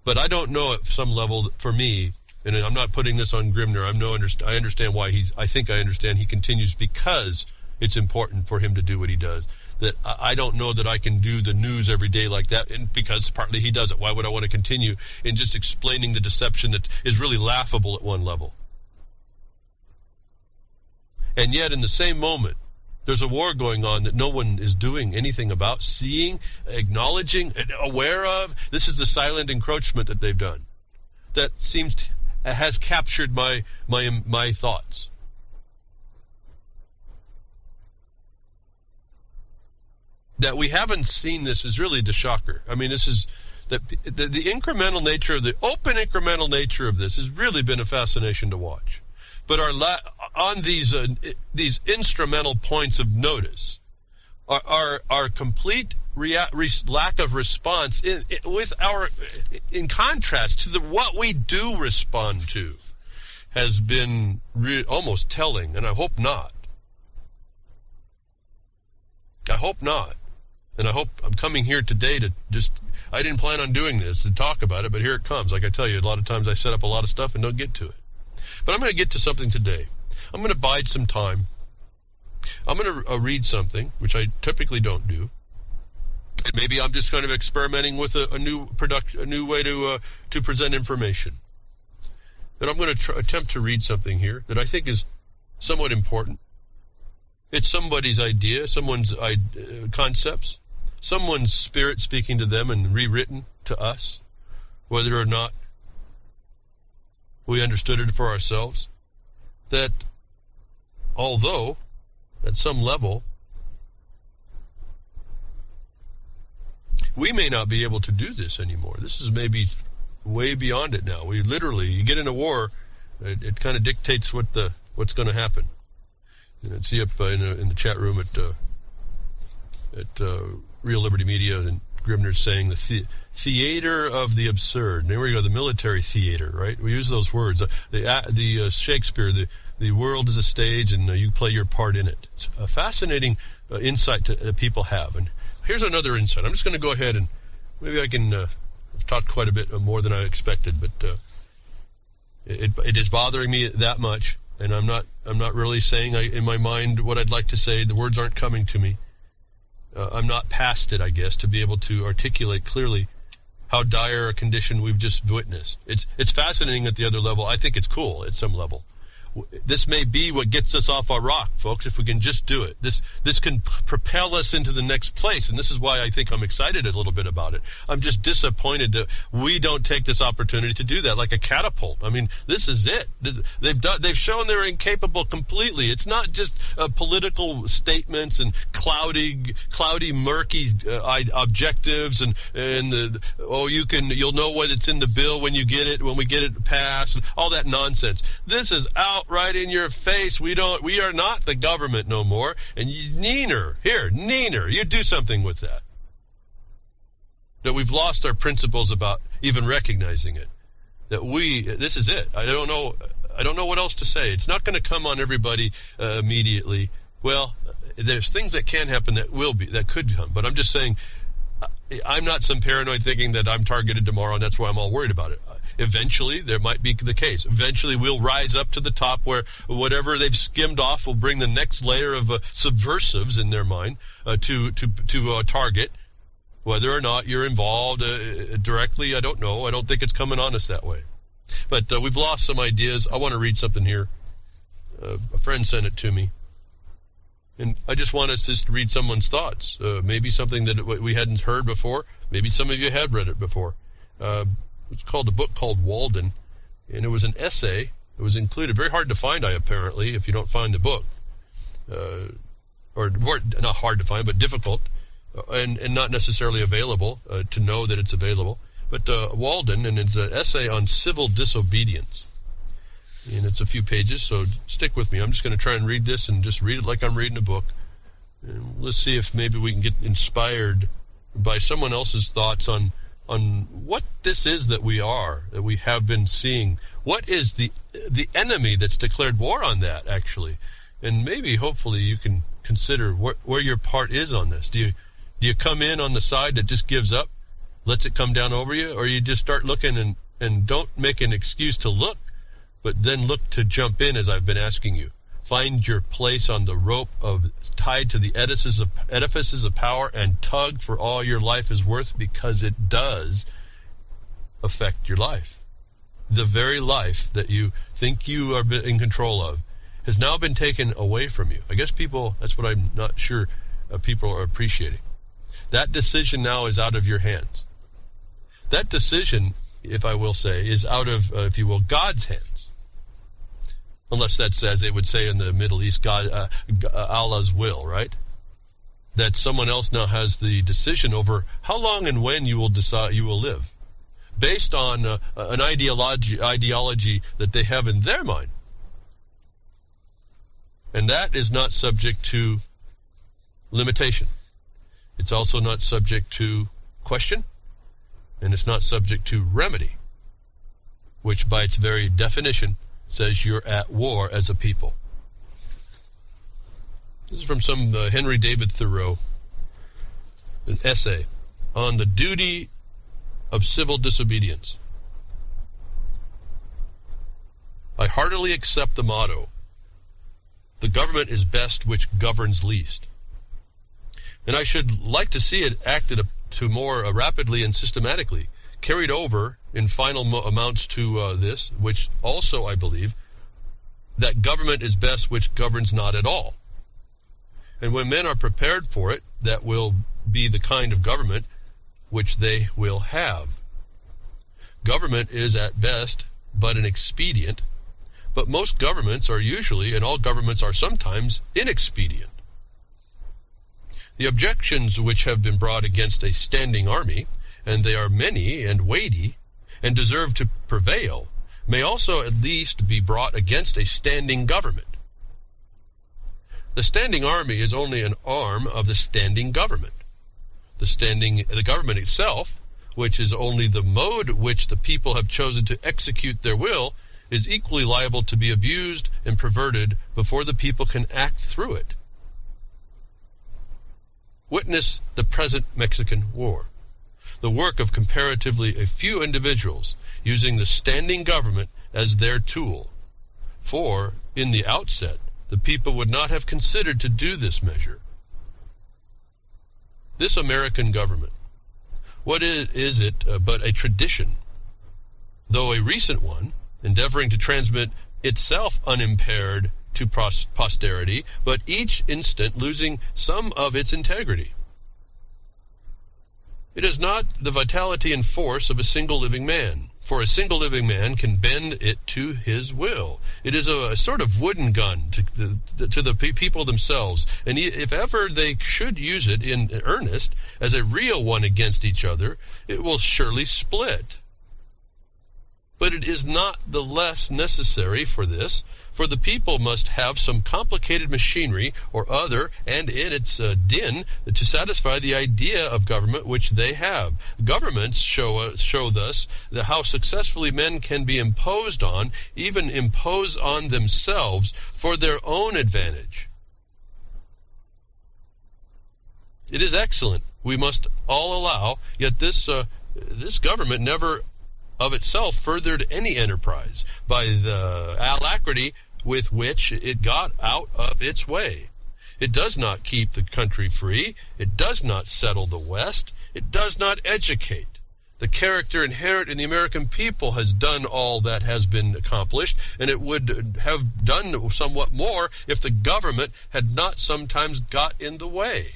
But I don't know at some level, for me, and I'm not putting this on Grimner. I understand why I think I understand he continues, because it's important for him to do what he does. That I don't know that I can do the news every day like that, and because partly he does it. Why would I want to continue in just explaining the deception that is really laughable at one level? And yet, in the same moment, there's a war going on that no one is doing anything about, seeing, acknowledging, aware of. This is the silent encroachment that they've done. That has captured my thoughts. That we haven't seen this is really the shocker. I mean, this is the incremental nature the open incremental nature of this has really been a fascination to watch. But on these instrumental points of notice, our complete lack of response in contrast to what we do respond to has been almost telling, and I hope not. And I hope I'm coming here today to I didn't plan on doing this, to talk about it, but here it comes. Like I tell you, a lot of times I set up a lot of stuff and don't get to it. But I'm going to get to something today. I'm going to bide some time. I'm going to read something, which I typically don't do. And maybe I'm just kind of experimenting with a new way to present information. But I'm going to attempt to read something here that I think is somewhat important. It's somebody's idea, someone's concepts, someone's spirit speaking to them and rewritten to us, whether or not we understood it for ourselves. That although, at some level, we may not be able to do this anymore. This is maybe way beyond it now. We literally, you get in a war, it kind of dictates what's going to happen. And see up in the chat room at Real Liberty Media, and Grimner's saying the theater of the absurd. And there we go, the military theater, right? We use those words. The Shakespeare, the world is a stage, and you play your part in it. It's a fascinating insight that people have. And here's another insight. I'm just going to go ahead and maybe I can I've talked quite a bit more than I expected, but it is bothering me that much. And I'm not really saying in my mind what I'd like to say. The words aren't coming to me. I'm not past it, I guess, to be able to articulate clearly how dire a condition we've just witnessed. It's fascinating at the other level. I think it's cool at some level. This may be what gets us off our rock, folks, if we can just do it. This can propel us into the next place, and this is why I think I'm excited a little bit about it. I'm just disappointed that we don't take this opportunity to do that, like a catapult. I mean, this is it. They've shown they're incapable completely. It's not just political statements and cloudy, murky objectives, and you'll know what it's in the bill when we get it passed, and all that nonsense. This is outright in your face. We are not the government no more. And Neener, you do something with that. That we've lost our principles about even recognizing it. This is it. I don't know what else to say. It's not going to come on everybody immediately. Well, there's things that can happen that could come. But I'm just saying, I'm not some paranoid thinking that I'm targeted tomorrow and that's why I'm all worried about it. Eventually, there might be the case. Eventually, we'll rise up to the top where whatever they've skimmed off will bring the next layer of subversives in their mind to target. Whether or not you're involved directly, I don't know. I don't think it's coming on us that way. But we've lost some ideas. I want to read something here. A friend sent it to me. And I just want us to just read someone's thoughts. Maybe something that we hadn't heard before. Maybe some of you have read it before. It's called a book called Walden, and it was an essay. It was included. Very hard to find, apparently, if you don't find the book. Or not hard to find, but difficult, and not necessarily available to know that it's available. But Walden, and it's an essay on civil disobedience. And it's a few pages, so stick with me. I'm just going to try and read this and just read it like I'm reading a book. And let's see if maybe we can get inspired by someone else's thoughts on what this is that we have been seeing. What is the enemy that's declared war on that, actually? And maybe, hopefully, you can consider where your part is on this. Do you come in on the side that just gives up, lets it come down over you, or you just start looking and don't make an excuse to look, but then look to jump in, as I've been asking you. Find your place on the rope tied to the edifices of power and tug for all your life is worth, because it does affect your life. The very life that you think you are in control of has now been taken away from you. I guess that's what I'm not sure people are appreciating. That decision now is out of your hands. That decision, if I will say, is out of, if you will, God's hands. Unless that's, as they would say in the Middle East, God, Allah's will, right? That someone else now has the decision over how long and when you will live, based on an ideology that they have in their mind. And that is not subject to limitation. It's also not subject to question, and it's not subject to remedy, which by its very definition says you're at war as a people. This is from some Henry-David-Thoreau, an essay on the duty of civil disobedience. I heartily accept the motto, "The government is best which governs least." And I should like to see it acted to more rapidly and systematically, carried over in final amounts to this, which also I believe, that government is best which governs not at all. And when men are prepared for it, that will be the kind of government which they will have. Government is at best but an expedient, but most governments are usually, and all governments are sometimes, inexpedient. The objections which have been brought against a standing army, and they are many and weighty, and deserve to prevail, may also at least be brought against a standing government. The standing army is only an arm of the standing government. The government itself, which is only the mode which the people have chosen to execute their will, is equally liable to be abused and perverted before the people can act through it. Witness the present Mexican War, the work of comparatively a few individuals using the standing government as their tool. For, in the outset, the people would not have considered to do this measure. This American government, what is it but a tradition, though a recent one, endeavoring to transmit itself unimpaired to posterity, but each instant losing some of its integrity? It is not the vitality and force of a single living man, for a single living man can bend it to his will. It is a sort of wooden gun to the people themselves, and if ever they should use it in earnest as a real one against each other, it will surely split. But it is not the less necessary for this, for the people must have some complicated machinery or other, and in its din, to satisfy the idea of government which they have. Governments show thus how successfully men can be imposed on, even impose on themselves for their own advantage. It is excellent, we must all allow, yet this government never of itself furthered any enterprise by the alacrity with which it got out of its way. It does not keep the country free. It does not settle the West. It does not educate. The character inherent in the American people has done all that has been accomplished, and it would have done somewhat more if the government had not sometimes got in the way.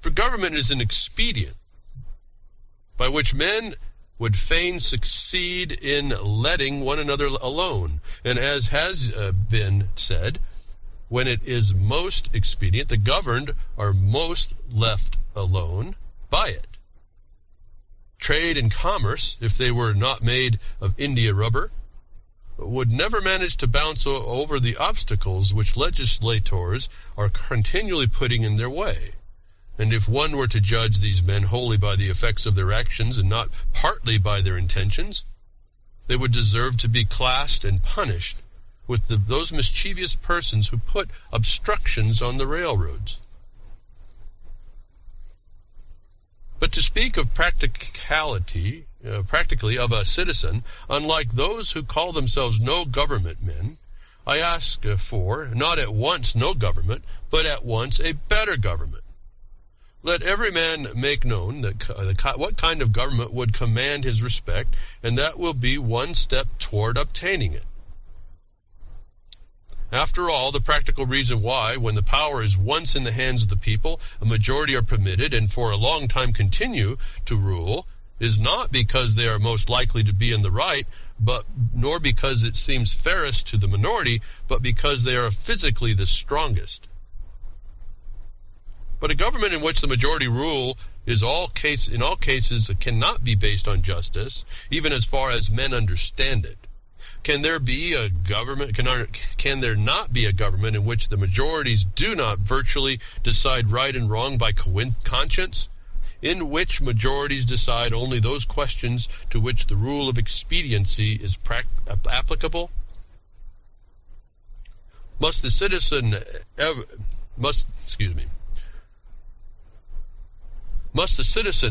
For government is an expedient by which men would fain succeed in letting one another alone. And as has been said, when it is most expedient, the governed are most left alone by it. Trade and commerce, if they were not made of India rubber, would never manage to bounce over the obstacles which legislators are continually putting in their way. And if one were to judge these men wholly by the effects of their actions and not partly by their intentions, they would deserve to be classed and punished with those mischievous persons who put obstructions on the railroads. But to speak of practically of a citizen, unlike those who call themselves no government men, I ask for, not at once no government, but at once a better government. Let every man make known what kind of government would command his respect, and that will be one step toward obtaining it. After all, the practical reason why, when the power is once in the hands of the people, a majority are permitted and for a long time continue to rule, is not because they are most likely to be in the right, nor because it seems fairest to the minority, but because they are physically the strongest. But a government in which the majority rule in all cases cannot be based on justice, even as far as men understand it. Can there be a government? Can there not be a government in which the majorities do not virtually decide right and wrong by conscience? In which majorities decide only those questions to which the rule of expediency is applicable? Must the citizen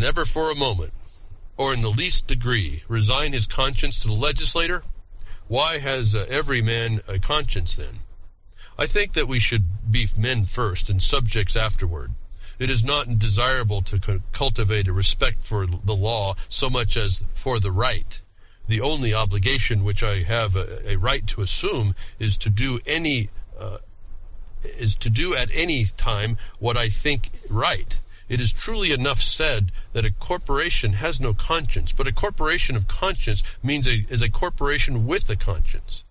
ever for a moment, or in the least degree, resign his conscience to the legislator? Why has every man a conscience then? I think that we should be men first and subjects afterward. It is not desirable to cultivate a respect for the law so much as for the right. The only obligation which I have a right to assume is to do at any time what I think right. It is truly enough said that a corporation has no conscience, but a corporation of conscience is a corporation with a conscience.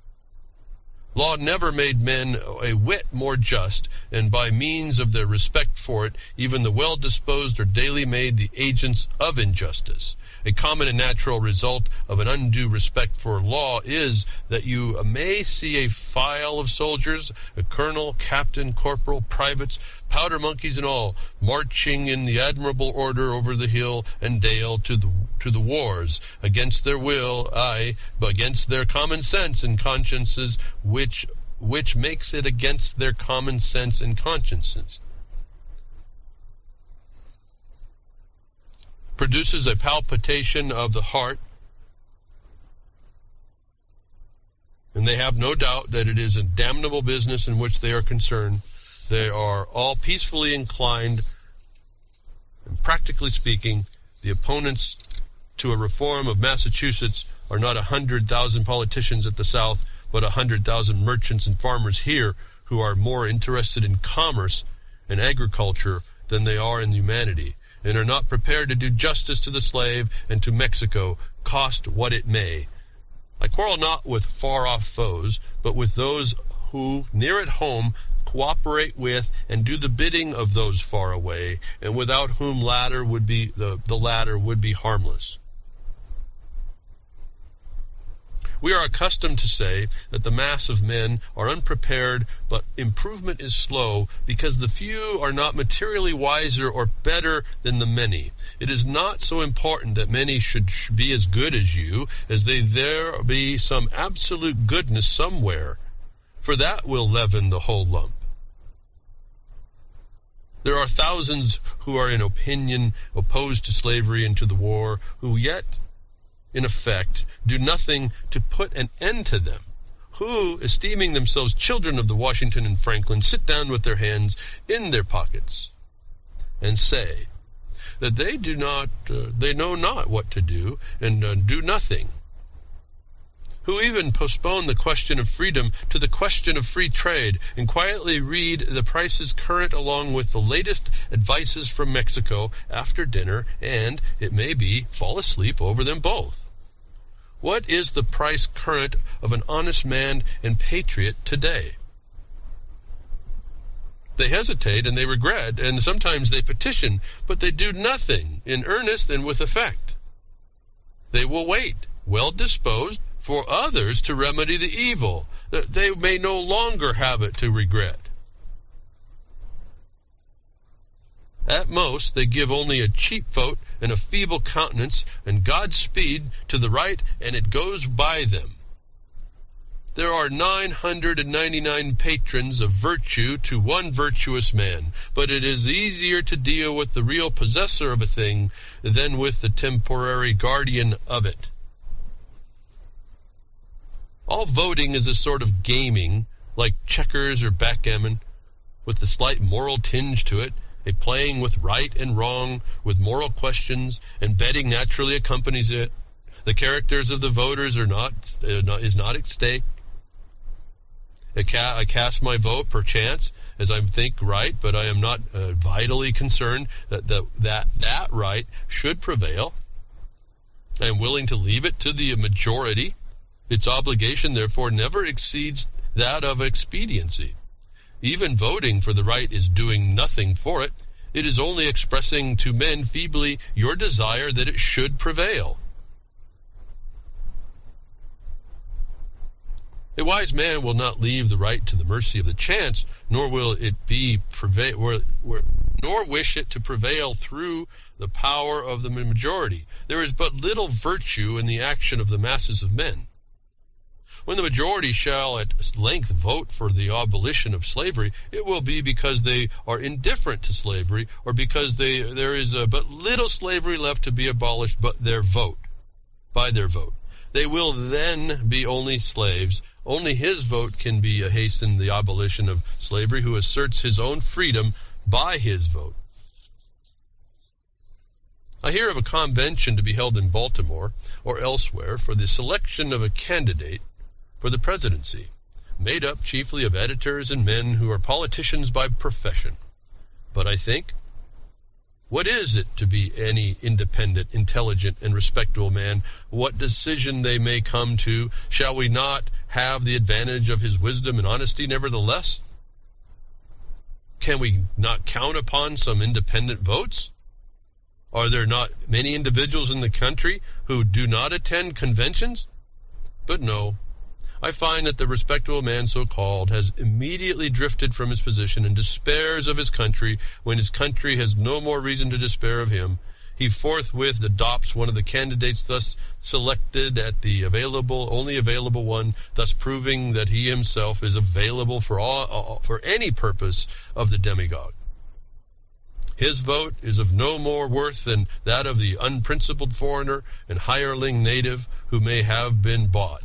Law never made men a whit more just, and by means of their respect for it, even the well-disposed are daily made the agents of injustice. A common and natural result of an undue respect for law is that you may see a file of soldiers, a colonel, captain, corporal, privates, powder monkeys and all, marching in the admirable order over the hill and dale to the wars, against their will, but against their common sense and consciences, which makes it against their common sense and consciences. Produces a palpitation of the heart, and they have no doubt that it is a damnable business in which they are concerned. They are all peacefully inclined, and practically speaking, the opponents to a reform of Massachusetts are not 100,000 politicians at the South, but 100,000 merchants and farmers here who are more interested in commerce and agriculture than they are in humanity, and are not prepared to do justice to the slave and to Mexico, cost what it may. I quarrel not with far-off foes, but with those who, near at home, cooperate with and do the bidding of those far away, and without whom the latter would be harmless. We are accustomed to say that the mass of men are unprepared, but improvement is slow, because the few are not materially wiser or better than the many. It is not so important that many should be as good as you, as there be some absolute goodness somewhere, for that will leaven the whole lump. There are thousands who are in opinion opposed to slavery and to the war, who yet, in effect, do nothing to put an end to them, who, esteeming themselves children of the Washington and Franklin, sit down with their hands in their pockets and say that they know not what to do, and do nothing, who even postpone the question of freedom to the question of free trade, and quietly read the prices current along with the latest advices from Mexico after dinner, and, it may be, fall asleep over them both. What is the price current of an honest man and patriot today? They hesitate and they regret, and sometimes they petition, but they do nothing in earnest and with effect. They will wait, well disposed, for others to remedy the evil, that they may no longer have it to regret. At most, they give only a cheap vote and a feeble countenance, and Godspeed to the right, and it goes by them. There are 999 patrons of virtue to one virtuous man, but it is easier to deal with the real possessor of a thing than with the temporary guardian of it. All voting is a sort of gaming, like checkers or backgammon, with a slight moral tinge to it, a playing with right and wrong, with moral questions, and betting naturally accompanies it. The characters of the voters is not at stake. I cast my vote perchance, as I think right, but I am not vitally concerned that right should prevail. I am willing to leave it to the majority. Its obligation, therefore, never exceeds that of expediency. Even voting for the right is doing nothing for it. It is only expressing to men feebly your desire that it should prevail. A wise man will not leave the right to the mercy of the chance, nor will it nor wish it to prevail through the power of the majority. There is but little virtue in the action of the masses of men. When the majority shall at length vote for the abolition of slavery, it will be because they are indifferent to slavery, or because there is but little slavery left to be abolished by their vote. They will then be only slaves, Only his vote can be hasten the abolition of slavery who asserts his own freedom by his vote. I hear of a convention to be held in Baltimore or elsewhere for the selection of a candidate for the presidency, made up chiefly of editors and men who are politicians by profession. But I think, what is it to be any independent, intelligent, and respectable man? What decision they may come to, shall we not have the advantage of his wisdom and honesty nevertheless? Can we not count upon some independent votes? Are there not many individuals in the country who do not attend conventions? But no, I find that the respectable man so-called has immediately drifted from his position and despairs of his country when his country has no more reason to despair of him. He forthwith adopts one of the candidates thus selected at the only available one, thus proving that he himself is available for any purpose of the demagogue. His vote is of no more worth than that of the unprincipled foreigner and hireling native who may have been bought.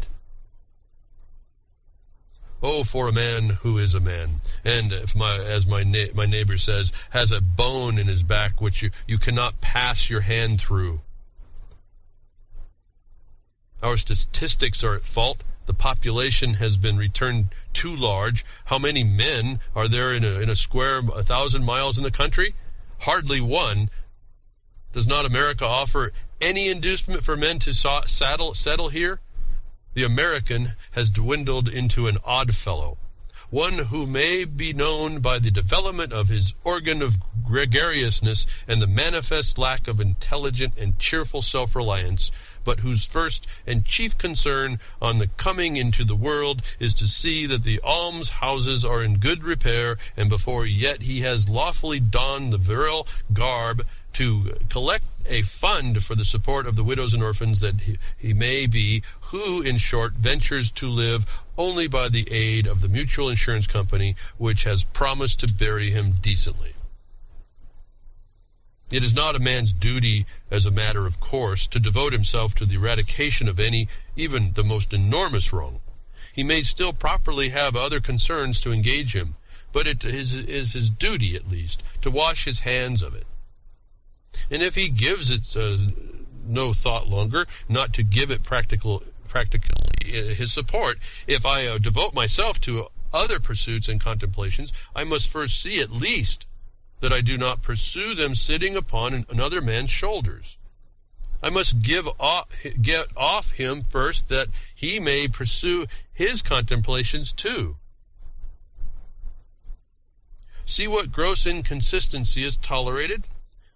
Oh, for a man who is a man, and as my neighbor says, has a bone in his back which you cannot pass your hand through. Our statistics are at fault. The population has been returned too large. How many men are there in a square 1,000 miles in the country? Hardly one. Does not America offer any inducement for men to settle here? The American has dwindled into an odd fellow, one who may be known by the development of his organ of gregariousness and the manifest lack of intelligent and cheerful self-reliance, but whose first and chief concern on the coming into the world is to see that the almshouses are in good repair, and before yet he has lawfully donned the virile garb, to collect a fund for the support of the widows and orphans that he may be, who, in short, ventures to live only by the aid of the mutual insurance company, which has promised to bury him decently. It is not a man's duty, as a matter of course, to devote himself to the eradication of any, even the most enormous wrong. He may still properly have other concerns to engage him, but it is his duty, at least, to wash his hands of it. And if he gives it no thought longer, not to give it practically his support, if I devote myself to other pursuits and contemplations, I must first see at least that I do not pursue them sitting upon another man's shoulders. I must get off him first, that he may pursue his contemplations too. See what gross inconsistency is tolerated?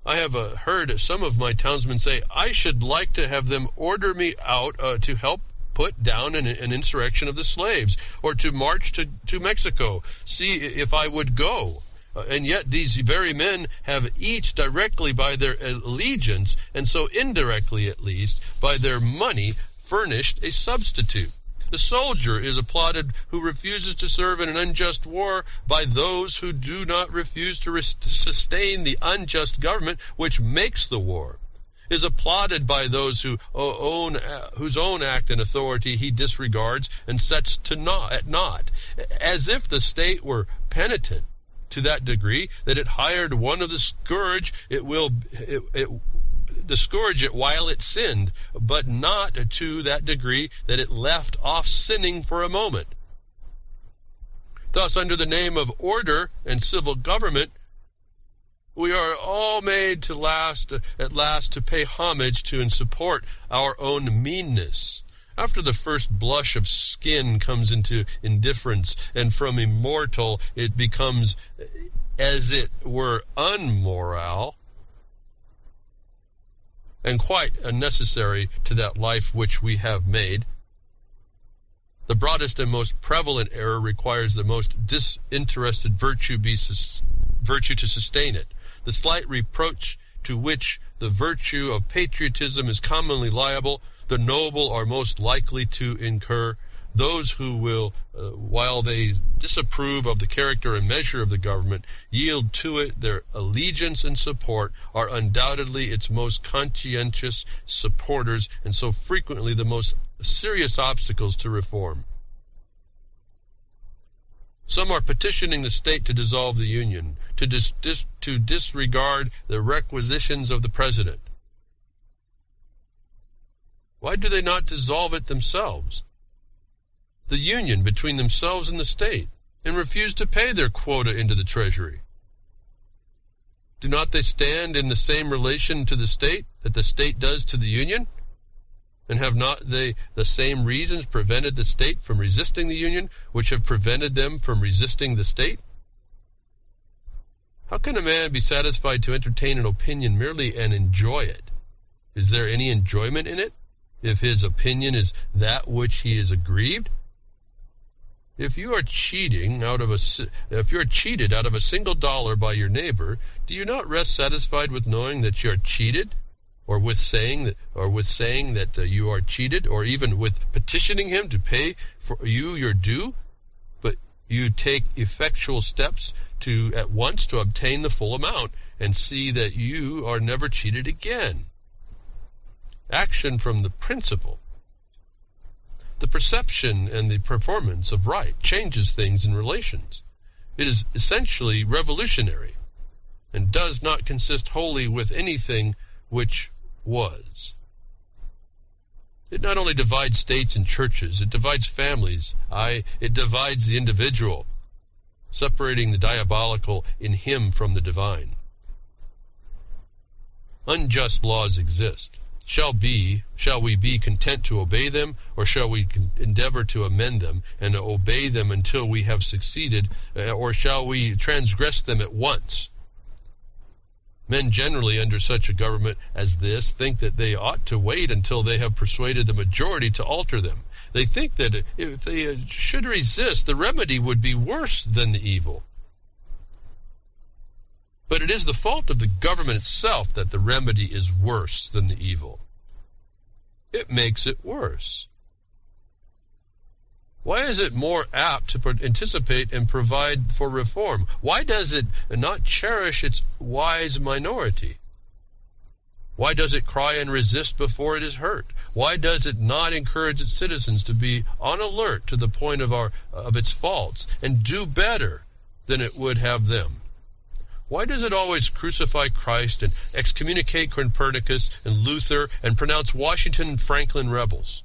I have heard some of my townsmen say, I should like to have them order me out to help put down an insurrection of the slaves, or to march to Mexico, see if I would go. And yet these very men have each directly by their allegiance, and so indirectly at least by their money, furnished a substitute. The soldier is applauded who refuses to serve in an unjust war by those who do not refuse to sustain the unjust government which makes the war, is applauded by those whose own act and authority he disregards and sets at naught, as if the state were penitent to that degree that it hired one of the scourge discourage it while it sinned, but not to that degree that it left off sinning for a moment. Thus, under the name of order and civil government, we are all made at last to pay homage to and support our own meanness. After the first blush of skin comes into indifference, and from immortal it becomes, as it were, unmoral, and quite unnecessary to that life which we have made. The broadest and most prevalent error requires the most disinterested virtue to sustain it. The slight reproach to which the virtue of patriotism is commonly liable, the noble are most likely to incur. Those who will, while they disapprove of the character and measure of the government, yield to it their allegiance and support, are undoubtedly its most conscientious supporters, and so frequently the most serious obstacles to reform. Some are petitioning the state to dissolve the Union, to disregard the requisitions of the President. Why do they not dissolve it themselves, the Union between themselves and the state, and refuse to pay their quota into the Treasury? Do not they stand in the same relation to the state that the state does to the Union? And have not they the same reasons prevented the state from resisting the Union, which have prevented them from resisting the state? How can a man be satisfied to entertain an opinion merely and enjoy it? Is there any enjoyment in it, if his opinion is that which he is aggrieved? If you are cheated out of a single dollar by your neighbor, do you not rest satisfied with knowing that you are cheated, or with saying that you are cheated, or even with petitioning him to pay for you your due? But you take effectual steps at once to obtain the full amount, and see that you are never cheated again. Action from the principle. The perception and the performance of right changes things in relations. It is essentially revolutionary, and does not consist wholly with anything which was. It not only divides states and churches, it divides families. It divides the individual, separating the diabolical in him from the divine. Unjust laws exist. Shall we be content to obey them, or shall we endeavor to amend them and to obey them until we have succeeded, or shall we transgress them at once? Men generally under such a government as this think that they ought to wait until they have persuaded the majority to alter them. They think that if they should resist, the remedy would be worse than the evil. But it is the fault of the government itself that the remedy is worse than the evil. It makes it worse. Why is it more apt to anticipate and provide for reform? Why does it not cherish its wise minority? Why does it cry and resist before it is hurt? Why does it not encourage its citizens to be on alert to the point of its faults and do better than it would have them? Why does it always crucify Christ and excommunicate Copernicus and Luther and pronounce Washington and Franklin rebels?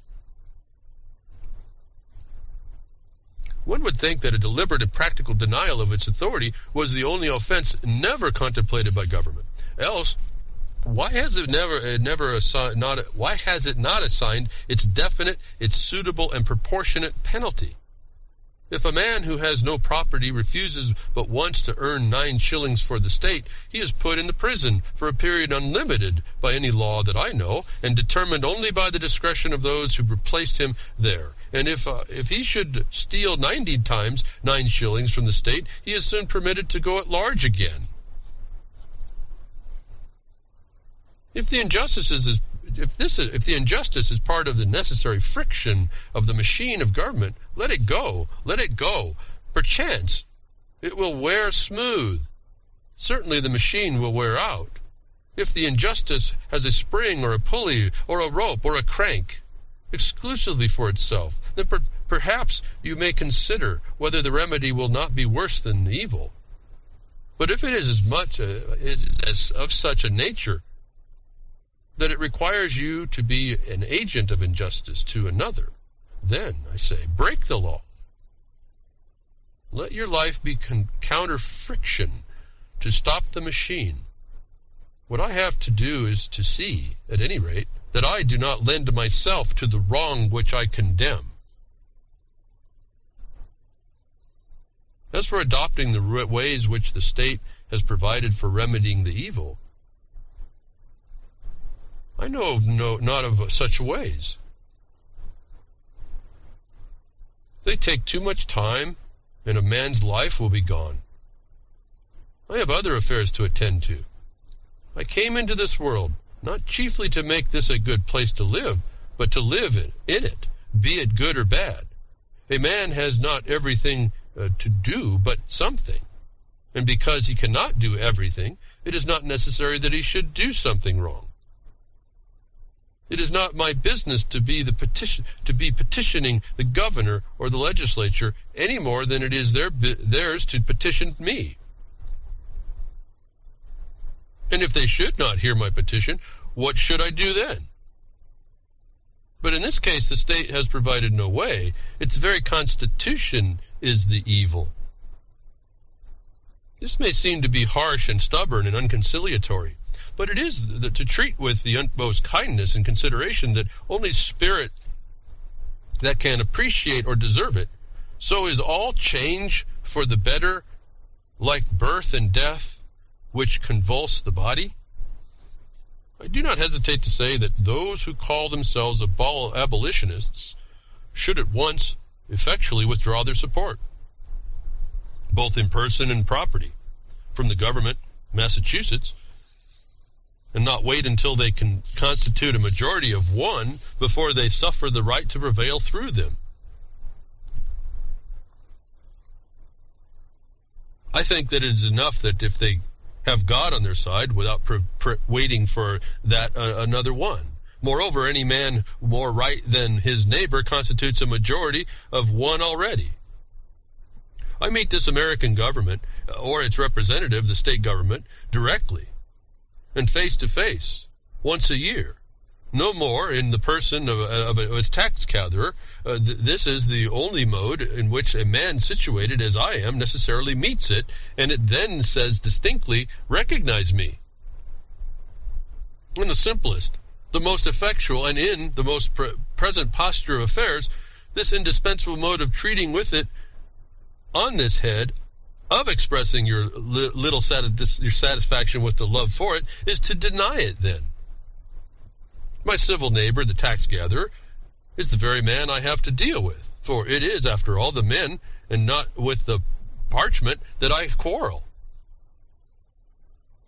One would think that a deliberate and practical denial of its authority was the only offense never contemplated by government. Else, why has it not assigned its definite, its suitable and proportionate penalty? If a man who has no property refuses but wants to earn 9 shillings for the state, he is put into prison for a period unlimited by any law that I know, and determined only by the discretion of those who placed him there. And if he should steal 90 times 9 shillings from the state, he is soon permitted to go at large again. If the injustice is part of the necessary friction of the machine of government, let it go. Perchance it will wear smooth. Certainly the machine will wear out. If the injustice has a spring or a pulley or a rope or a crank exclusively for itself, then perhaps you may consider whether the remedy will not be worse than the evil. But if it is as of such a nature that it requires you to be an agent of injustice to another, then, I say, break the law. Let your life be counter friction to stop the machine. What I have to do is to see, at any rate, that I do not lend myself to the wrong which I condemn. As for adopting the ways which the state has provided for remedying the evil, I know not of such ways. They take too much time, and a man's life will be gone. I have other affairs to attend to. I came into this world not chiefly to make this a good place to live, but to live in it, be it good or bad. A man has not everything to do, but something. And because he cannot do everything, it is not necessary that he should do something wrong. It is not my business to be petitioning the governor or the legislature any more than it is theirs to petition me. And if they should not hear my petition, what should I do then? But in this case, the state has provided no way. Its very constitution is the evil. This may seem to be harsh and stubborn and unconciliatory, but it is to treat with the utmost kindness and consideration that only spirit that can appreciate or deserve it. So is all change for the better, like birth and death, which convulse the body? I do not hesitate to say that those who call themselves abolitionists should at once effectually withdraw their support, both in person and property, from the government, Massachusetts, and not wait until they can constitute a majority of one before they suffer the right to prevail through them. I think that it is enough that if they have God on their side without waiting for that another one. Moreover, any man more right than his neighbor constitutes a majority of one already. I meet this American government or its representative, the state government, directly and face to face once a year. No more in the person of a tax gatherer. This is the only mode in which a man situated as I am necessarily meets it, and it then says distinctly, recognize me. In the simplest, the most effectual, and in the most present posture of affairs, this indispensable mode of treating with it on this head, of expressing your your satisfaction with the love for it, is to deny it then. My civil neighbor, the tax gatherer, is the very man I have to deal with, for it is, after all, the men, and not with the parchment, that I quarrel.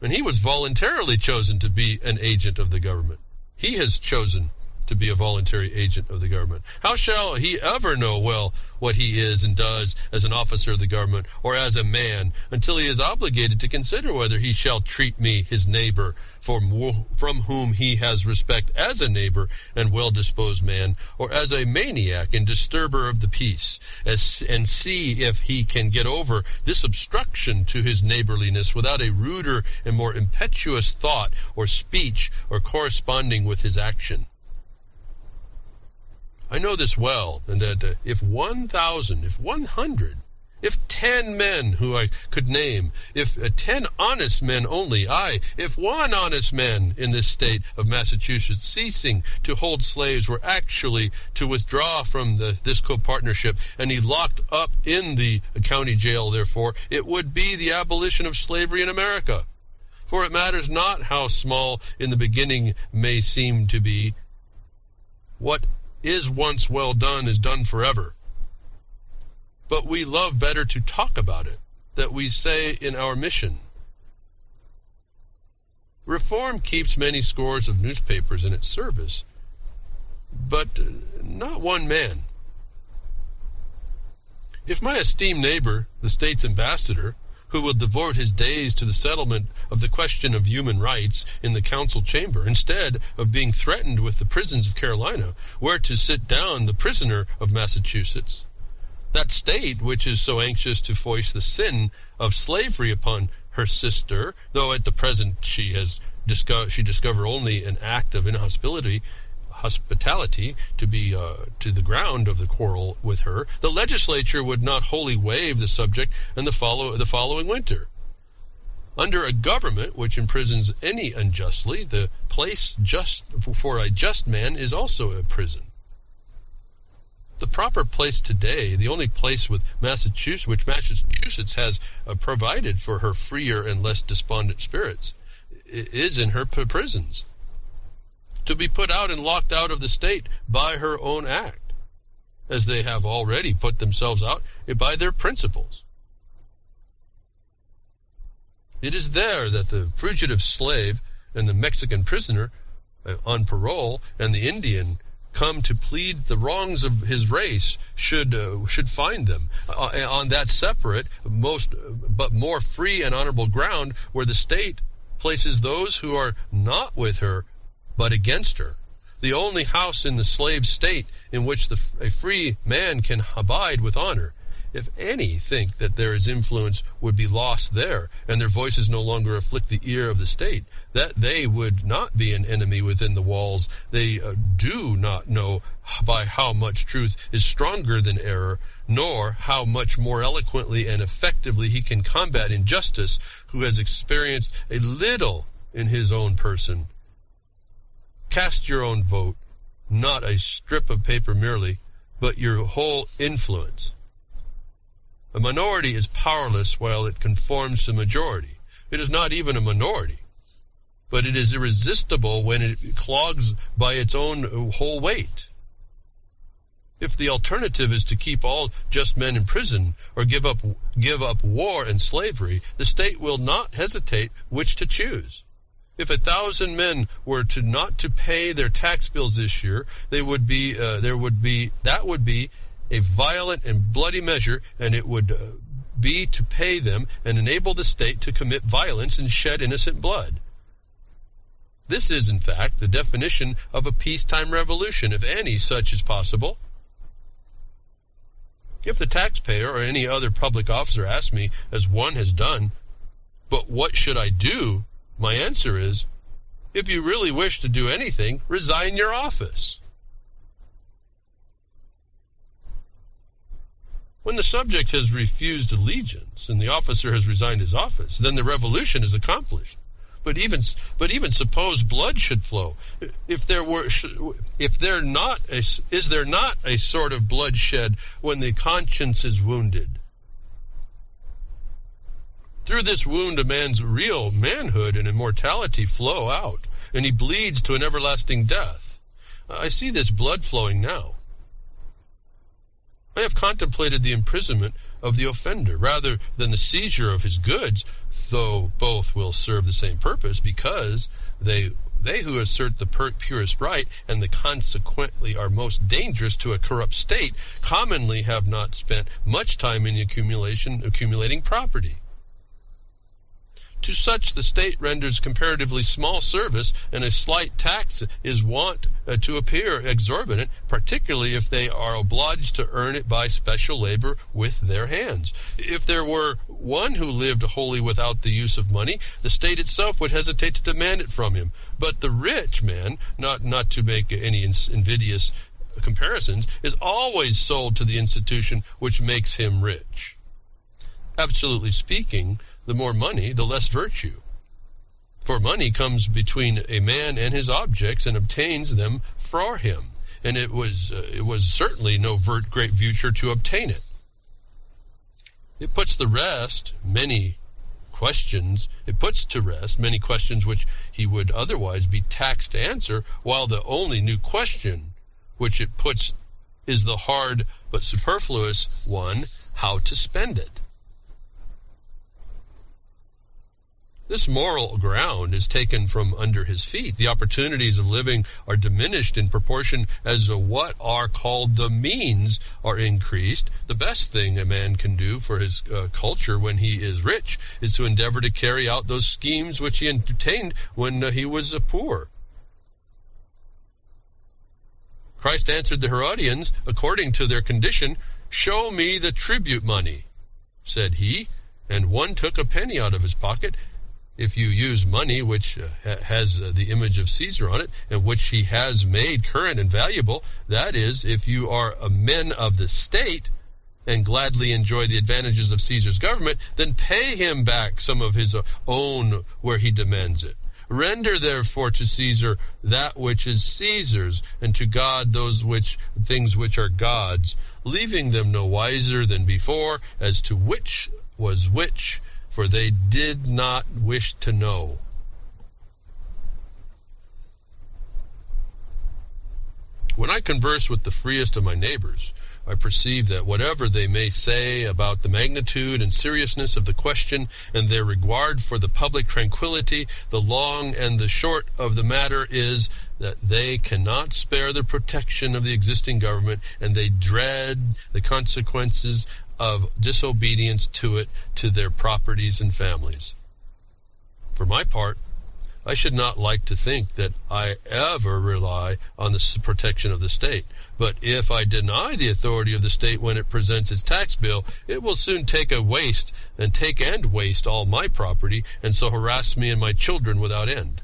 And he was voluntarily chosen to be an agent of the government. He has chosen to be a voluntary agent of the government. How shall he ever know well what he is and does as an officer of the government or as a man until he is obligated to consider whether he shall treat me, his neighbor, from whom he has respect, as a neighbor and well-disposed man, or as a maniac and disturber of the peace, and see if he can get over this obstruction to his neighborliness without a ruder and more impetuous thought or speech or corresponding with his action. I know this well, and that if 1,000, if 100, if 10 men who I could name, if 10 honest men only, if one honest man in this state of Massachusetts ceasing to hold slaves were actually to withdraw from this co-partnership, and he locked up in the county jail, therefore, it would be the abolition of slavery in America. For it matters not how small in the beginning may seem to be. What is once well done is done forever. But we love better to talk about it, that we say in our mission. Reform keeps many scores of newspapers in its service, but not one man. If my esteemed neighbor, the state's ambassador, who will devote his days to the settlement of the question of human rights in the council chamber, instead of being threatened with the prisons of Carolina, where to sit down the prisoner of Massachusetts, that state which is so anxious to foist the sin of slavery upon her sister, though at the present she discover only an act of hospitality to be to the ground of the quarrel with her, the legislature would not wholly waive the subject and the following winter. Under a government which imprisons any unjustly, the place for a just man is also a prison. The proper place today, the only place which Massachusetts has provided for her freer and less despondent spirits, is in her prisons, to be put out and locked out of the state by her own act, as they have already put themselves out by their principles. It is there that the fugitive slave and the Mexican prisoner on parole and the Indian come to plead the wrongs of his race should find them on that separate, but more free and honorable ground where the state places those who are not with her but against her, the only house in the slave state in which a free man can abide with honor. If any think that there is influence would be lost there, and their voices no longer afflict the ear of the state, that they would not be an enemy within the walls, they do not know by how much truth is stronger than error, nor how much more eloquently and effectively he can combat injustice, who has experienced a little in his own person. Cast your own vote, not a strip of paper merely, but your whole influence. A minority is powerless while it conforms to majority. It is not even a minority, but it is irresistible when it clogs by its own whole weight. If the alternative is to keep all just men in prison or give up war and slavery, the state will not hesitate which to choose. If 1,000 men were not to pay their tax bills this year, that would be a violent and bloody measure, and it would be to pay them and enable the state to commit violence and shed innocent blood. This is, in fact, the definition of a peacetime revolution, if any such is possible. If the taxpayer or any other public officer asks me, as one has done, "But what should I do?" my answer is, if you really wish to do anything, resign your office. When the subject has refused allegiance and the officer has resigned his office, then the revolution is accomplished. But even suppose blood should flow. Is there not a sort of bloodshed when the conscience is wounded? Through this wound, a man's real manhood and immortality flow out, and he bleeds to an everlasting death. I see this blood flowing now. I have contemplated the imprisonment of the offender rather than the seizure of his goods, though both will serve the same purpose, because they who assert the purest right and the consequently are most dangerous to a corrupt state commonly have not spent much time in accumulating property. To such the state renders comparatively small service, and a slight tax is wont to appear exorbitant, particularly if they are obliged to earn it by special labor with their hands. If there were one who lived wholly without the use of money, the state itself would hesitate to demand it from him. But the rich man, not to make any invidious comparisons, is always sold to the institution which makes him rich. Absolutely speaking, the more money, the less virtue. For money comes between a man and his objects and obtains them for him, and it was certainly no great virtue to obtain it. It puts to rest many questions which he would otherwise be taxed to answer, while the only new question which it puts is the hard but superfluous one, how to spend it. This moral ground is taken from under his feet. The opportunities of living are diminished in proportion as what are called the means are increased. The best thing a man can do for his culture when he is rich is to endeavor to carry out those schemes which he entertained when he was poor. Christ answered the Herodians according to their condition, "Show me the tribute money," said he, and one took a penny out of his pocket. If you use money which has the image of Caesar on it, and which he has made current and valuable, that is, if you are a men of the state and gladly enjoy the advantages of Caesar's government, then pay him back some of his own where he demands it. Render therefore to Caesar that which is Caesar's, and to God those things which are God's, leaving them no wiser than before as to which was which, for they did not wish to know. When I converse with the freest of my neighbors, I perceive that whatever they may say about the magnitude and seriousness of the question and their regard for the public tranquility, the long and the short of the matter is that they cannot spare the protection of the existing government, and they dread the consequences of disobedience to it, to their properties and families. For my part, I should not like to think that I ever rely on the protection of the state. But if I deny the authority of the state when it presents its tax bill, it will soon take and waste all my property, and so harass me and my children without end.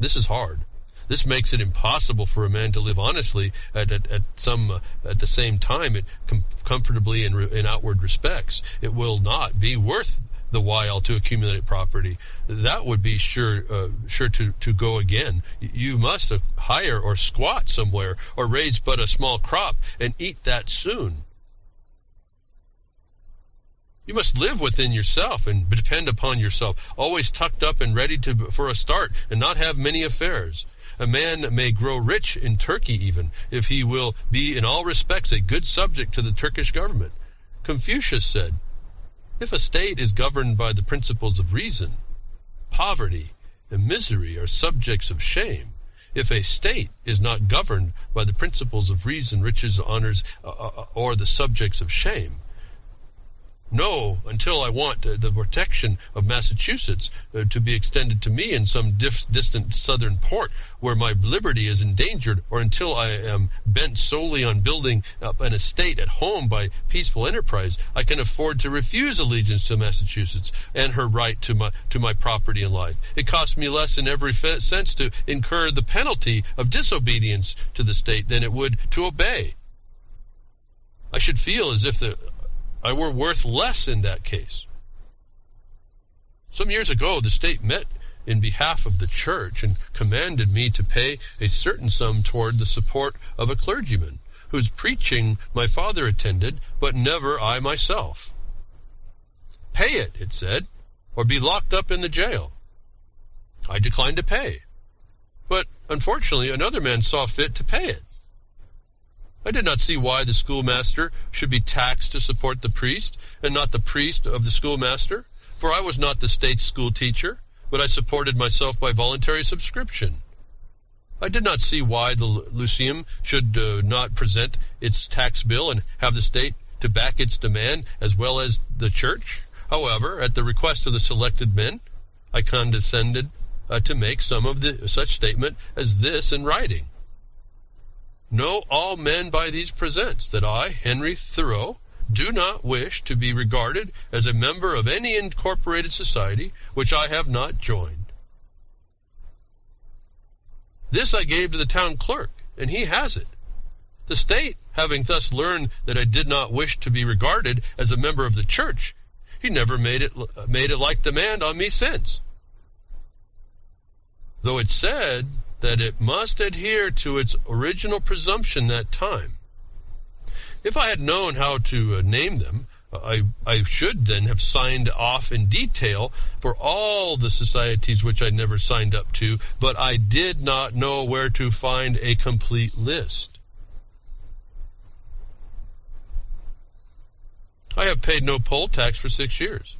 This is hard. This makes it impossible for a man to live honestly at the same time, comfortably in outward respects. It will not be worth the while to accumulate property. That would be sure to go again. You must hire or squat somewhere, or raise but a small crop and eat that soon. You must live within yourself and depend upon yourself, always tucked up and ready for a start, and not have many affairs. A man may grow rich in Turkey even, if he will be in all respects a good subject to the Turkish government. Confucius said, "If a state is governed by the principles of reason, poverty and misery are subjects of shame. If a state is not governed by the principles of reason, riches, honors, or the subjects of shame." No, until I want the protection of Massachusetts to be extended to me in some distant southern port where my liberty is endangered, or until I am bent solely on building up an estate at home by peaceful enterprise, I can afford to refuse allegiance to Massachusetts and her right to my property and life. It costs me less in every sense to incur the penalty of disobedience to the state than it would to obey. I should feel as if I were worth less in that case. Some years ago, the state met in behalf of the church and commanded me to pay a certain sum toward the support of a clergyman whose preaching my father attended, but never I myself. "Pay it," it said, "or be locked up in the jail." I declined to pay, but unfortunately another man saw fit to pay it. I did not see why the schoolmaster should be taxed to support the priest, and not the priest of the schoolmaster, for I was not the state's school teacher, but I supported myself by voluntary subscription. I did not see why the Lyceum should not present its tax bill and have the state to back its demand as well as the church. However, at the request of the selected men, I condescended to make some of such statement as this in writing. "Know all men by these presents that I, Henry Thoreau, do not wish to be regarded as a member of any incorporated society which I have not joined." This I gave to the town clerk, and he has it. The state, having thus learned that I did not wish to be regarded as a member of the church, he never made it like demand on me since, though it said that it must adhere to its original presumption that time. If I had known how to name them, I should then have signed off in detail for all the societies which I never signed up to, but I did not know where to find a complete list. I have paid no poll tax for 6 years.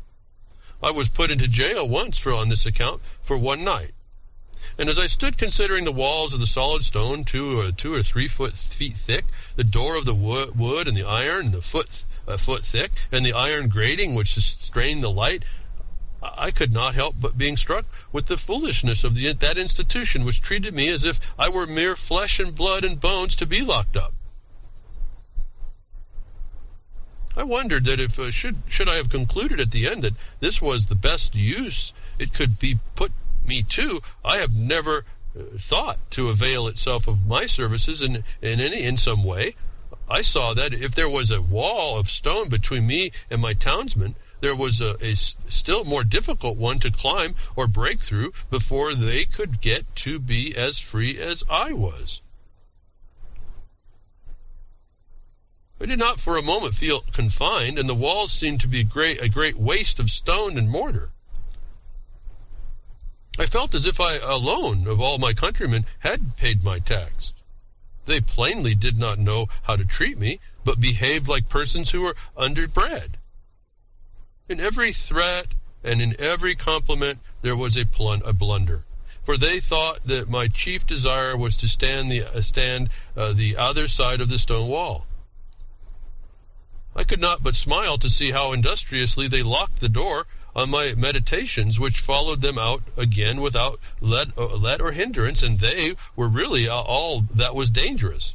I was put into jail once on this account for one night. And as I stood considering the walls of the solid stone, 2 or 3 feet thick, the door of the wood and the iron, a foot thick, and the iron grating which strained the light, I could not help but being struck with the foolishness of that institution which treated me as if I were mere flesh and blood and bones to be locked up. I wondered that if should I have concluded at the end that this was the best use it could be put me to, I have never thought to avail itself of my services in some way. I saw that if there was a wall of stone between me and my townsmen, there was a still more difficult one to climb or break through before they could get to be as free as I was. I did not for a moment feel confined, and the walls seemed to be a great waste of stone and mortar. I felt as if I alone of all my countrymen had paid my tax. They plainly did not know how to treat me, but behaved like persons who were underbred. In every threat and in every compliment there was a blunder, for they thought that my chief desire was to stand the other side of the stone wall. I could not but smile to see how industriously they locked the door on my meditations, which followed them out again without let or hindrance, and they were really all that was dangerous.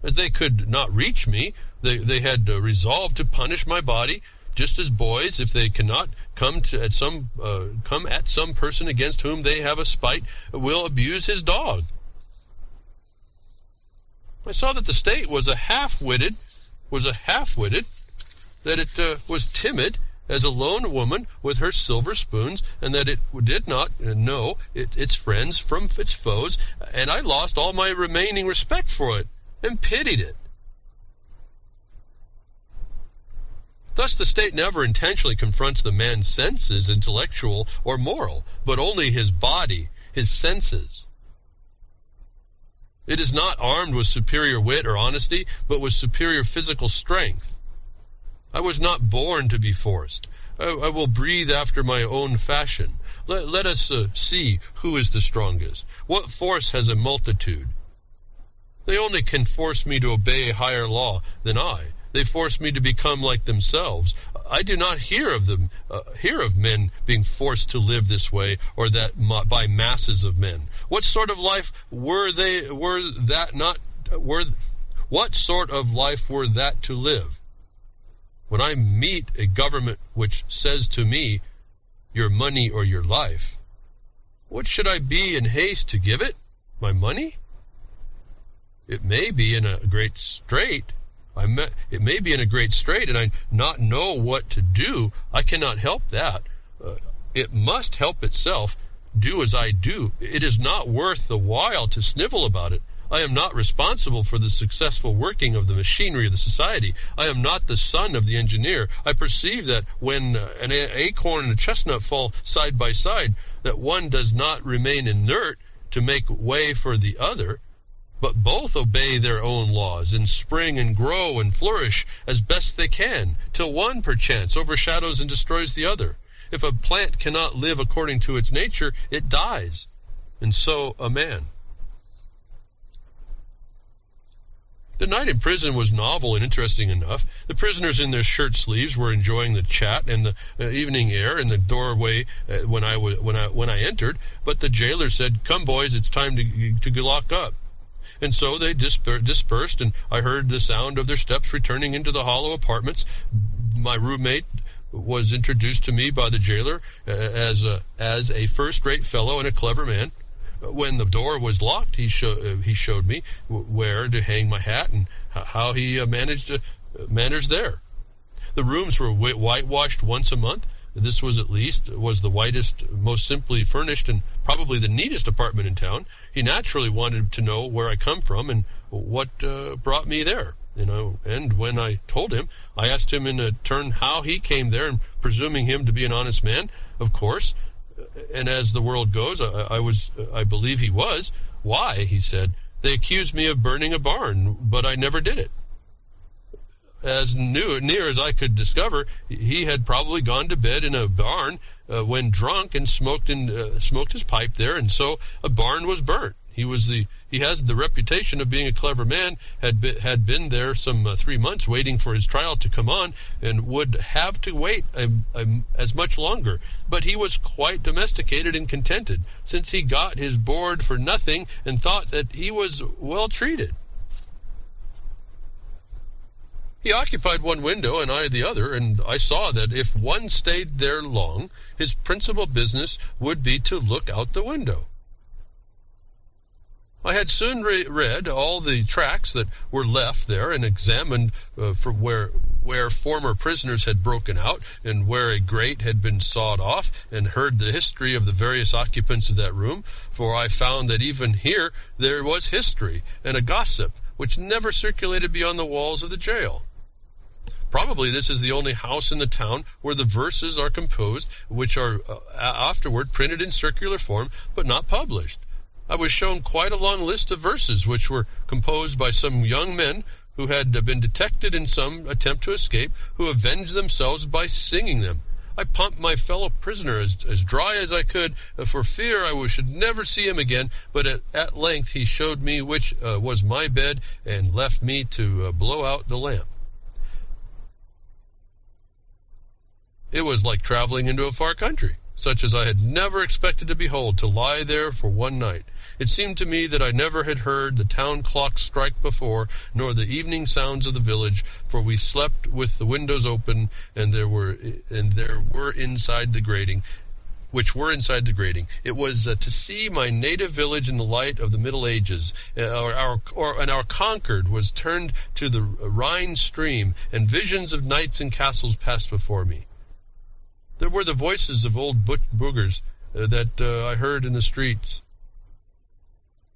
As they could not reach me, they had resolved to punish my body, just as boys, if they cannot come at some person against whom they have a spite, will abuse his dog. I saw that the state was a half-witted, that it was timid as a lone woman with her silver spoons, and that it did not know its friends from its foes, and I lost all my remaining respect for it and pitied it. Thus the state never intentionally confronts the man's senses, intellectual or moral, but only his body, his senses. It is not armed with superior wit or honesty, but with superior physical strength. I was not born to be forced. I will breathe after my own fashion. Let us see who is the strongest. What force has a multitude? They only can force me to obey a higher law than I. They force me to become like themselves. I do not hear of men being forced to live this way, or that by masses of men. What sort of life were that to live? When I meet a government which says to me, your money or your life, what should I be in haste to give it? My money? It may be in a great strait. It may be in a great strait, and I not know what to do. I cannot help that. It must help itself. Do as I do. It is not worth the while to snivel about it. I am not responsible for the successful working of the machinery of the society. I am not the son of the engineer. I perceive that when an acorn and a chestnut fall side by side, that one does not remain inert to make way for the other, but both obey their own laws, and spring and grow and flourish as best they can, till one perchance overshadows and destroys the other. If a plant cannot live according to its nature, it dies, and so a man. The night in prison was novel and interesting enough. The prisoners in their shirt sleeves were enjoying the chat and the evening air in the doorway when I entered, but the jailer said, "Come, boys, it's time to lock up." And so they dispersed, and I heard the sound of their steps returning into the hollow apartments. My roommate was introduced to me by the jailer as a first-rate fellow and a clever man. When the door was locked, he showed me where to hang my hat and how he managed there. The rooms were whitewashed once a month. This was the whitest, most simply furnished, and probably the neatest apartment in town. He naturally wanted to know where I come from and what brought me there. And when I told him, I asked him in a turn how he came there, and presuming him to be an honest man, of course, and as the world goes, I believe he was. Why, he said, they accused me of burning a barn, but I never did it. As near as I could discover, he had probably gone to bed in a barn when drunk and smoked his pipe there, and so a barn was burnt. He has the reputation of being a clever man, had been there some 3 months waiting for his trial to come on, and would have to wait as much longer. But he was quite domesticated and contented, since he got his board for nothing and thought that he was well treated. He occupied one window and I the other, and I saw that if one stayed there long, his principal business would be to look out the window. I had soon read all the tracts that were left there and examined for where former prisoners had broken out and where a grate had been sawed off, and heard the history of the various occupants of that room, for I found that even here there was history and a gossip which never circulated beyond the walls of the jail. Probably this is the only house in the town where the verses are composed, which are afterward printed in circular form, but not published. I was shown quite a long list of verses which were composed by some young men who had been detected in some attempt to escape, who avenged themselves by singing them. I pumped my fellow prisoner as dry as I could, for fear I should never see him again, but at length he showed me which was my bed, and left me to blow out the lamp. It was like traveling into a far country, such as I had never expected to behold, to lie there for one night. It seemed to me that I never had heard the town clock strike before, nor the evening sounds of the village, for we slept with the windows open, and there were inside the grating. It was to see my native village in the light of the Middle Ages, and our Concord was turned to the Rhine stream, and visions of knights and castles passed before me. There were the voices of old boogers that I heard in the streets.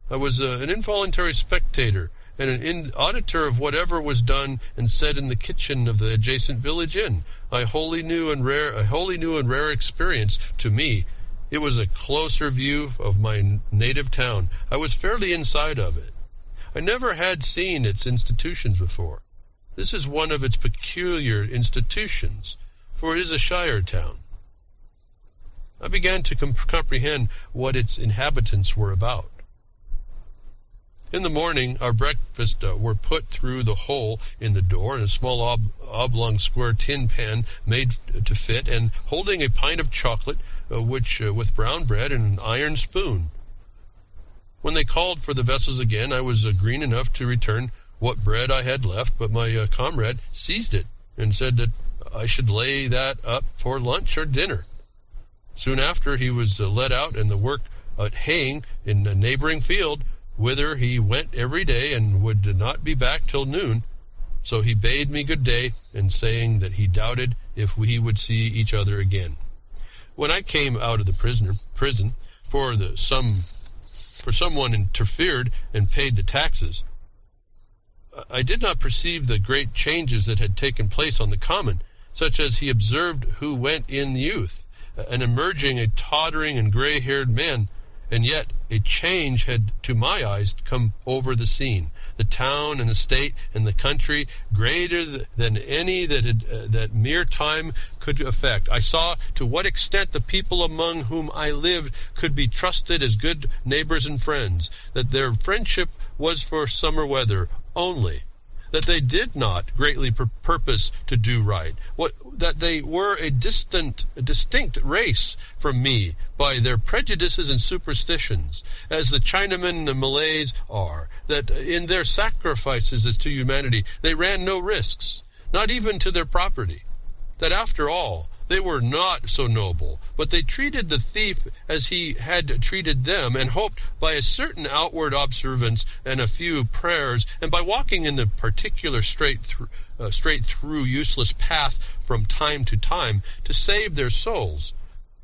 I was an involuntary spectator and an auditor of whatever was done and said in the kitchen of the adjacent village inn. A wholly new and rare experience to me. It was a closer view of my native town. I was fairly inside of it. I never had seen its institutions before. This is one of its peculiar institutions, for it is a shire town. I began to comprehend what its inhabitants were about. In the morning, our breakfast were put through the hole in the door in a small oblong square tin pan made to fit, and holding a pint of chocolate, with brown bread and an iron spoon. When they called for the vessels again, I was green enough to return what bread I had left, but my comrade seized it and said that I should lay that up for lunch or dinner. Soon after, he was let out, and the work at haying in a neighboring field, whither he went every day and would not be back till noon. So he bade me good day, and saying that he doubted if we would see each other again. When I came out of the prison, for someone interfered and paid the taxes, I did not perceive the great changes that had taken place on the common, such as he observed who went in youth, and emerging a tottering and gray-haired man, and yet a change had, to my eyes, come over the scene. The town and the state and the country, greater than any that mere time could affect. I saw to what extent the people among whom I lived could be trusted as good neighbors and friends, that their friendship was for summer weather only, that they did not greatly purpose to do right, that they were a distinct race from me by their prejudices and superstitions, as the Chinamen and the Malays are, that in their sacrifices to humanity they ran no risks, not even to their property, that after all they were not so noble, but they treated the thief as he had treated them, and hoped by a certain outward observance and a few prayers, and by walking in the particular straight through useless path from time to time, to save their souls.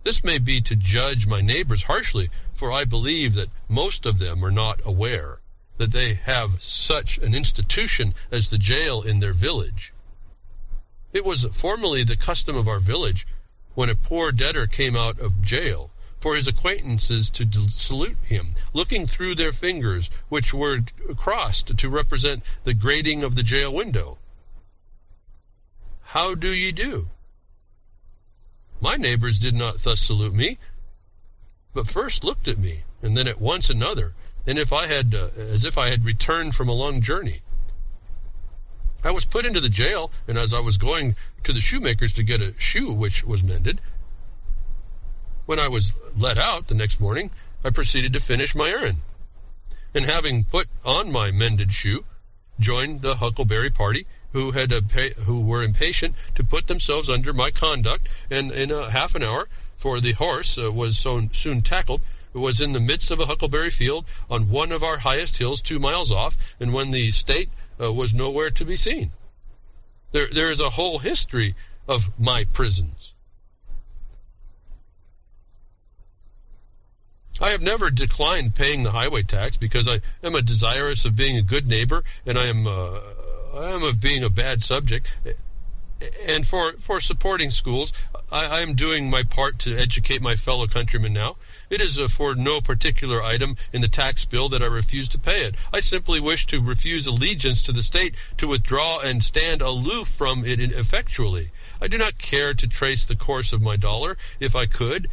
This may be to judge my neighbors harshly, for I believe that most of them are not aware that they have such an institution as the jail in their village. It was formerly the custom of our village, when a poor debtor came out of jail, for his acquaintances to salute him, looking through their fingers, which were crossed to represent the grating of the jail window. How do ye do? My neighbors did not thus salute me, but first looked at me, and then at once another, and as if I had returned from a long journey. I was put into the jail, and as I was going to the shoemaker's to get a shoe which was mended, when I was let out the next morning, I proceeded to finish my errand, and having put on my mended shoe, joined the huckleberry party, who were impatient to put themselves under my conduct, and in half an hour, for the horse was so soon tackled, was in the midst of a huckleberry field on one of our highest hills 2 miles off, and when the state was nowhere to be seen. There is a whole history of my prisons. I have never declined paying the highway tax because I am desirous of being a good neighbor, and I am of being a bad subject. And for supporting schools, I am doing my part to educate my fellow countrymen now. It is for no particular item in the tax bill that I refuse to pay it. I simply wish to refuse allegiance to the state, to withdraw and stand aloof from it effectually. I do not care to trace the course of my dollar, if I could,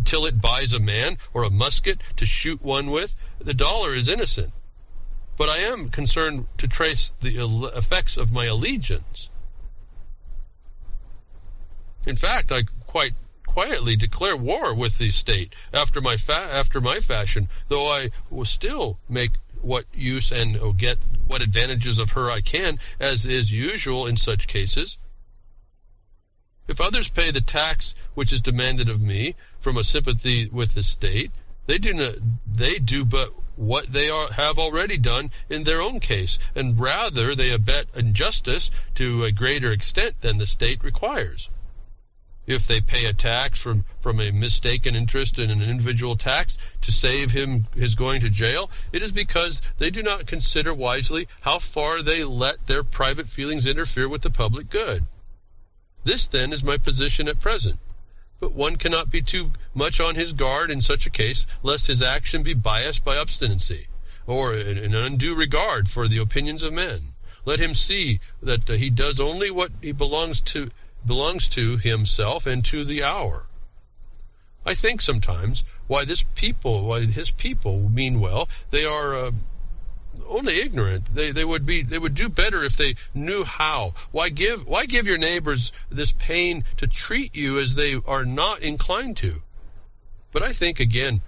till it buys a man or a musket to shoot one with. The dollar is innocent. But I am concerned to trace the effects of my allegiance. In fact, I quite quietly declare war with the state after my fashion, though I will still make what use and get what advantages of her I can, as is usual in such cases. If others pay the tax which is demanded of me from a sympathy with the state, they do but what they have already done in their own case, and rather they abet injustice to a greater extent than the state requires. If they pay a tax from a mistaken interest in an individual tax to save him his going to jail, it is because they do not consider wisely how far they let their private feelings interfere with the public good. This, then, is my position at present. But one cannot be too much on his guard in such a case, lest his action be biased by obstinacy, or an undue regard for the opinions of men. Let him see that he does only what he belongs to himself and to the hour. I think sometimes why his people mean well. They are only ignorant. They would do better if they knew how. Why give your neighbors this pain to treat you as they are not inclined to? But I think again,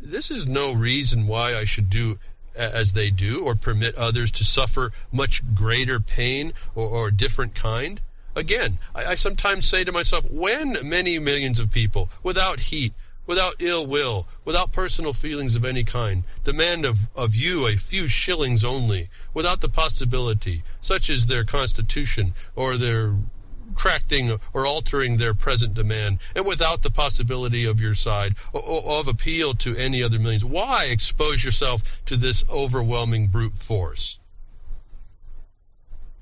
this is no reason why I should do as they do, or permit others to suffer much greater pain or different kind. Again, I sometimes say to myself, when many millions of people, without heat, without ill will, without personal feelings of any kind, demand of you a few shillings only, without the possibility, such as their constitution, or their retracting or altering their present demand, and without the possibility of your side, of appeal to any other millions, why expose yourself to this overwhelming brute force?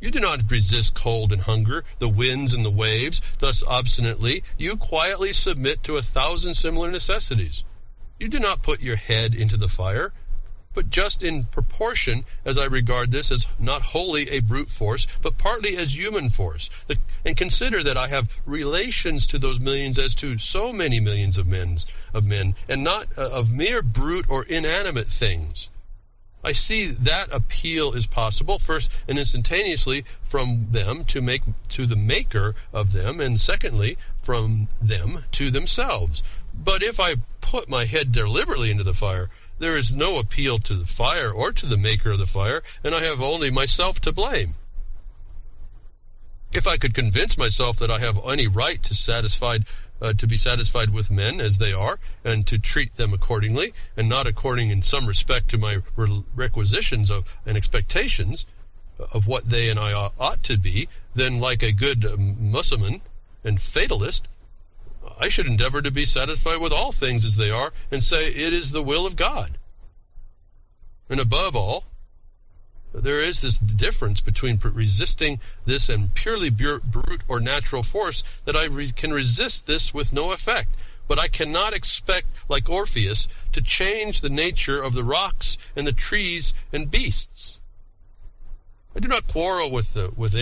You do not resist cold and hunger, the winds and the waves. Thus obstinately, you quietly submit to 1,000 similar necessities. You do not put your head into the fire, but just in proportion as I regard this as not wholly a brute force, but partly as human force. And consider that I have relations to those millions as to so many millions of men, and not of mere brute or inanimate things. I see that appeal is possible, first and instantaneously from them to the maker of them, and secondly from them to themselves. But if I put my head deliberately into the fire, there is no appeal to the fire or to the maker of the fire, and I have only myself to blame. If I could convince myself that I have any right to be satisfied with men as they are, and to treat them accordingly, and not according in some respect to my requisitions and expectations of what they and I ought to be, then like a good Mussulman and fatalist, I should endeavor to be satisfied with all things as they are, and say it is the will of God. And above all, there is this difference between resisting this and purely brute or natural force, that I can resist this with no effect. But I cannot expect, like Orpheus, to change the nature of the rocks and the trees and beasts. I do not quarrel with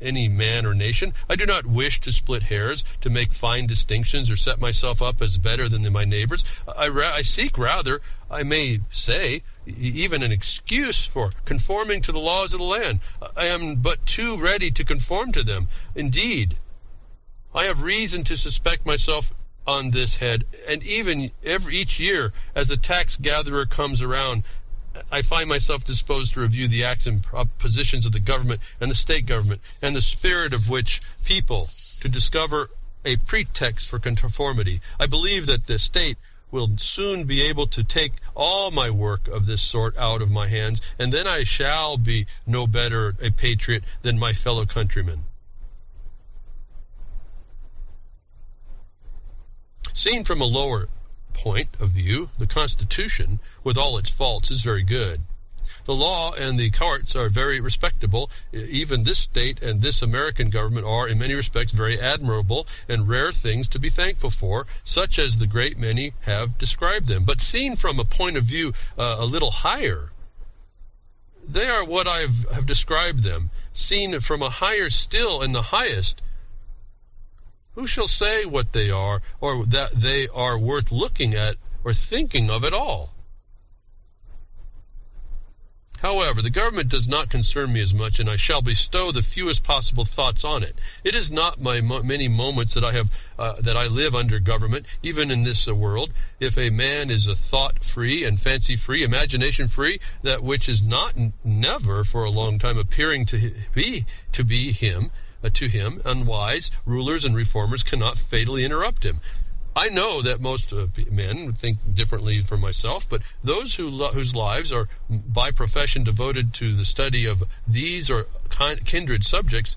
any man or nation. I do not wish to split hairs, to make fine distinctions, or set myself up as better than my neighbors. I seek rather, I may say, even an excuse for conforming to the laws of the land. I am but too ready to conform to them. Indeed, I have reason to suspect myself on this head, and even each year, as the tax gatherer comes around, I find myself disposed to review the acts and positions of the government and the state government, and the spirit of which people, to discover a pretext for conformity. I believe that the state will soon be able to take all my work of this sort out of my hands, and then I shall be no better a patriot than my fellow countrymen. Seen from a lower point of view, the Constitution, with all its faults, is very good. The law and the courts are very respectable. Even this state and this American government are, in many respects, very admirable and rare things to be thankful for, such as the great many have described them. But seen from a point of view a little higher, they are what I have described them. Seen from a higher still and the highest, who shall say what they are, or that they are worth looking at or thinking of at all? However, the government does not concern me as much, and I shall bestow the fewest possible thoughts on it. It is not my many moments that I live under government, even in this world. If a man is a thought-free and fancy-free, imagination-free, that which is not never for a long time appearing to him, unwise rulers and reformers cannot fatally interrupt him. I know that most men think differently from myself, but those whose lives are by profession devoted to the study of these or kindred subjects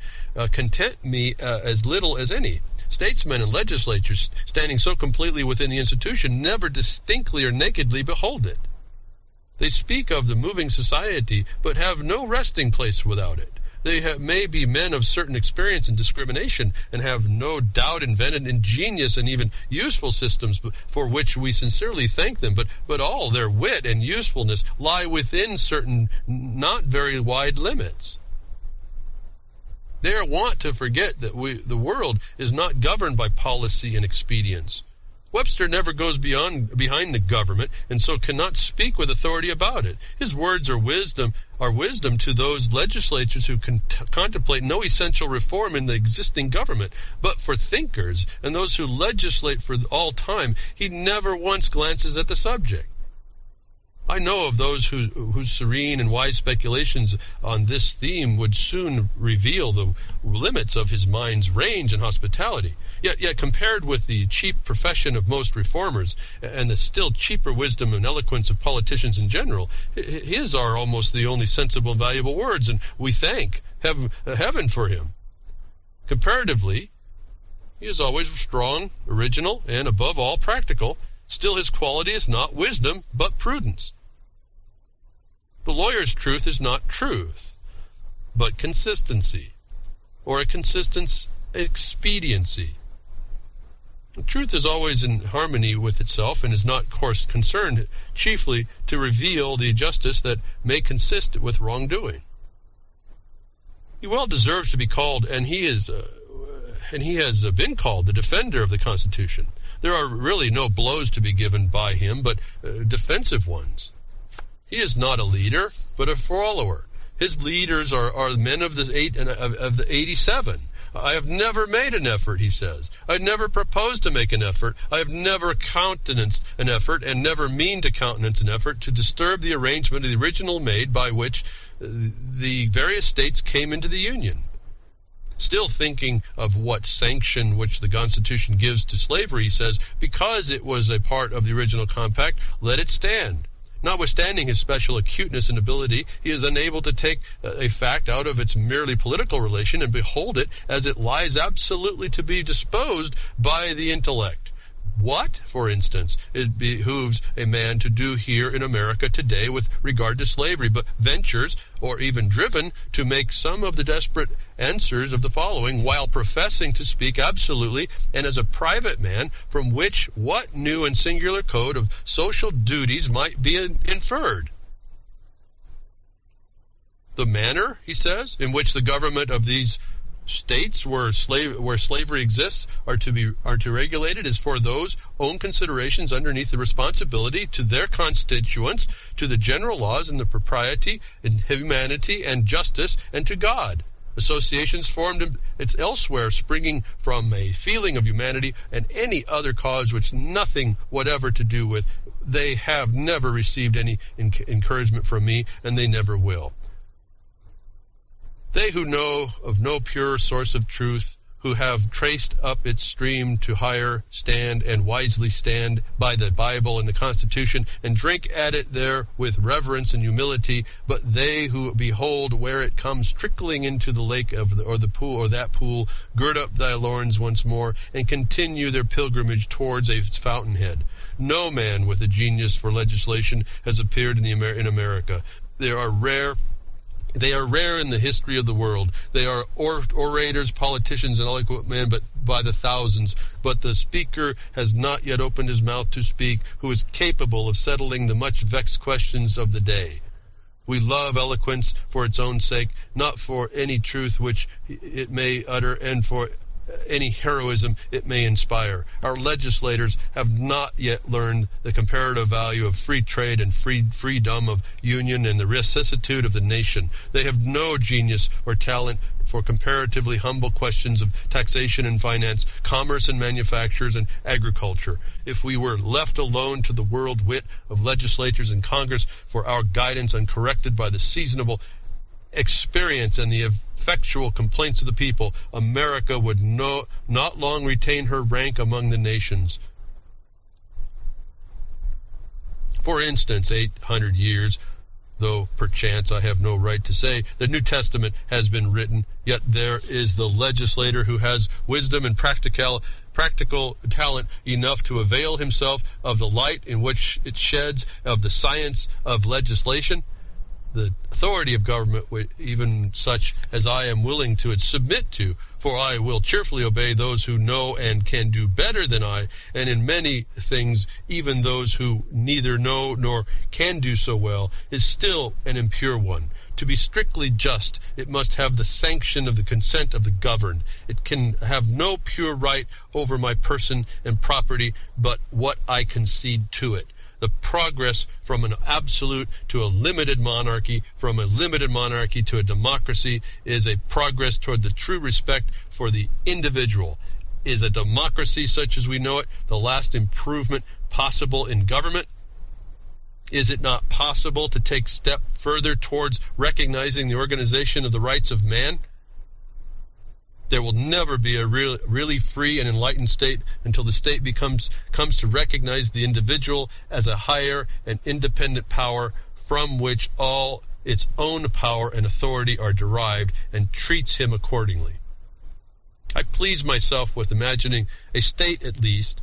content me as little as any. Statesmen and legislatures standing so completely within the institution never distinctly or nakedly behold it. They speak of the moving society, but have no resting place without it. They may be men of certain experience and discrimination, and have no doubt invented ingenious and even useful systems for which we sincerely thank them, but all their wit and usefulness lie within certain not very wide limits. They are wont to forget that the world is not governed by policy and expedience. Webster never goes behind the government, and so cannot speak with authority about it. His words are wisdom to those legislatures who contemplate no essential reform in the existing government. But for thinkers and those who legislate for all time, he never once glances at the subject. I know of those whose serene and wise speculations on this theme would soon reveal the limits of his mind's range and hospitality. Yet compared with the cheap profession of most reformers and the still cheaper wisdom and eloquence of politicians in general, his are almost the only sensible and valuable words, and we thank heaven for him. Comparatively, he is always strong, original, and above all practical. Still his quality is not wisdom, but prudence. The lawyer's truth is not truth, but consistency, or a consistent expediency. The truth is always in harmony with itself and is not, of course, concerned chiefly to reveal the justice that may consist with wrongdoing. He well deserves to be called, and he has been called, the defender of the Constitution. There are really no blows to be given by him, but defensive ones. He is not a leader, but a follower. His leaders are men of the 87. I have never made an effort, he says. I have never proposed to make an effort. I have never countenanced an effort and never mean to countenance an effort to disturb the arrangement of the original made by which the various states came into the Union. Still thinking of what sanction which the Constitution gives to slavery, he says, because it was a part of the original compact, let it stand. Notwithstanding his special acuteness and ability, he is unable to take a fact out of its merely political relation and behold it as it lies absolutely to be disposed by the intellect. What, for instance, it behooves a man to do here in America today with regard to slavery, but ventures, or even driven, to make some of the desperate answers of the following, while professing to speak absolutely and as a private man, from which what new and singular code of social duties might be inferred? The manner, he says, in which the government of these states where slavery exists are to regulate it is for those own considerations underneath the responsibility to their constituents, to the general laws and the propriety and humanity and justice, and to God. Associations formed elsewhere springing from a feeling of humanity and any other cause which nothing whatever to do with, they have never received any encouragement from me, and they never will. They who know of no pure source of truth, who have traced up its stream to higher stand and wisely stand by the Bible and the Constitution and drink at it there with reverence and humility, but they who behold where it comes trickling into the lake or the pool or that pool, gird up thy loins once more and continue their pilgrimage towards its fountainhead. No man with a genius for legislation has appeared in America. They are rare in the history of the world. They are orators, politicians, and eloquent men, but by the thousands. But the speaker has not yet opened his mouth to speak, who is capable of settling the much vexed questions of the day. We love eloquence for its own sake, not for any truth which it may utter, and any heroism it may inspire. Our legislators have not yet learned the comparative value of free trade and freedom of union and the vicissitude of the nation. They have no genius or talent for comparatively humble questions of taxation and finance, commerce and manufactures, and agriculture. If we were left alone to the world wit of legislators and Congress for our guidance uncorrected by the seasonable experience and the effectual complaints of the people, America would not long retain her rank among the nations. For instance, 800 years, though perchance I have no right to say, the New Testament has been written, yet there is the legislator who has wisdom and practical talent enough to avail himself of the light in which it sheds, of the science of legislation. The authority of government, even such as I am willing to submit to, for I will cheerfully obey those who know and can do better than I, and in many things even those who neither know nor can do so well, is still an impure one. To be strictly just, it must have the sanction of the consent of the governed. It can have no pure right over my person and property but what I concede to it. The progress from an absolute to a limited monarchy, from a limited monarchy to a democracy, is a progress toward the true respect for the individual. Is a democracy such as we know it the last improvement possible in government? Is it not possible to take step further towards recognizing the organization of the rights of man? There will never be a really free and enlightened state until the state comes to recognize the individual as a higher and independent power from which all its own power and authority are derived, and treats him accordingly. I please myself with imagining a state, at least,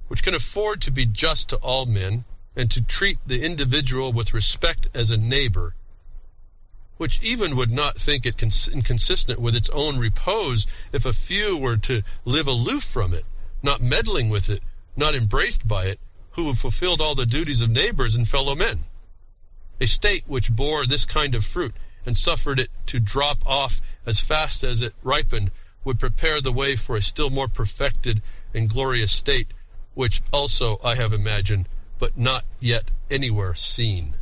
which can afford to be just to all men and to treat the individual with respect as a neighbor, which even would not think it inconsistent with its own repose if a few were to live aloof from it, not meddling with it, not embraced by it, who have fulfilled all the duties of neighbors and fellow men. A state which bore this kind of fruit and suffered it to drop off as fast as it ripened would prepare the way for a still more perfected and glorious state, which also I have imagined, but not yet anywhere seen.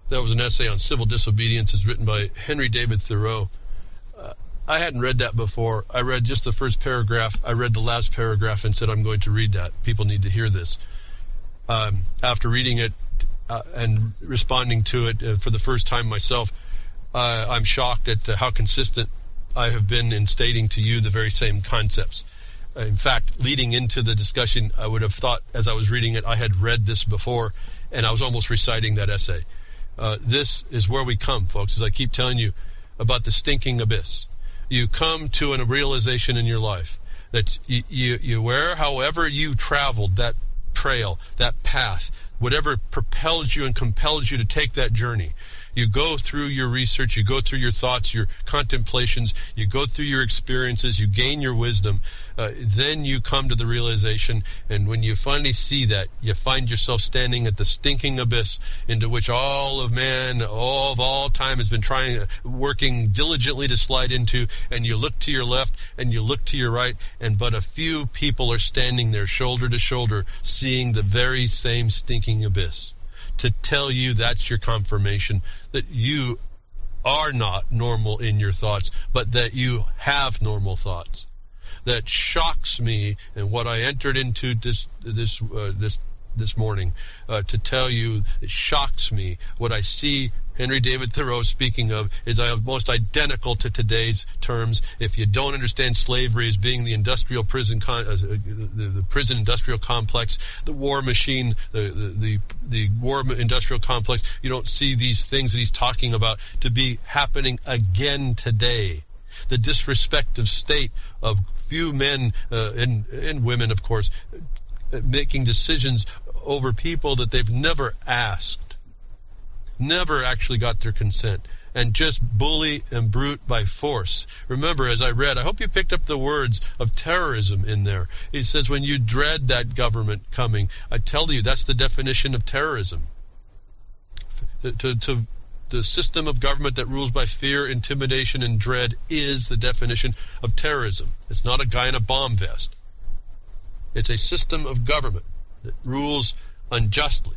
That was an essay on civil disobedience. It's written by Henry-David-Thoreau. I hadn't read that before. I read just the first paragraph. I read the last paragraph and said, I'm going to read that. People need to hear this. After reading it and responding to it for the first time myself, I'm shocked at how consistent I have been in stating to you the very same concepts. In fact, leading into the discussion, I would have thought as I was reading it, I had read this before, and I was almost reciting that essay. This is where we come, folks, as I keep telling you about the stinking abyss. You come to a realization in your life that you where, however you traveled that trail, that path, whatever propelled you and compelled you to take that journey, you go through your research, you go through your thoughts, your contemplations, you go through your experiences, you gain your wisdom, then you come to the realization, and when you finally see that, you find yourself standing at the stinking abyss into which all of man, all of all time has been working diligently to slide into, and you look to your left and you look to your right, and but a few people are standing there shoulder to shoulder, seeing the very same stinking abyss. To tell you that's your confirmation that you are not normal in your thoughts, but that you have normal thoughts. That shocks me, and what I entered into this morning to tell you, it shocks me. What I see Henry-David-Thoreau speaking of is almost identical to today's terms. If you don't understand slavery as being the industrial prison, the prison industrial complex, the war machine, the war industrial complex, you don't see these things that he's talking about to be happening again today. The disrespect of state, of few men and women, of course, making decisions over people that they've never asked, never actually got their consent, and just bully and brute by force. Remember, as I read, I hope you picked up the words of terrorism in there. He says, when you dread that government coming, I tell you, that's the definition of terrorism. To the system of government that rules by fear, intimidation, and dread is the definition of terrorism. It's not a guy in a bomb vest. It's a system of government that rules unjustly.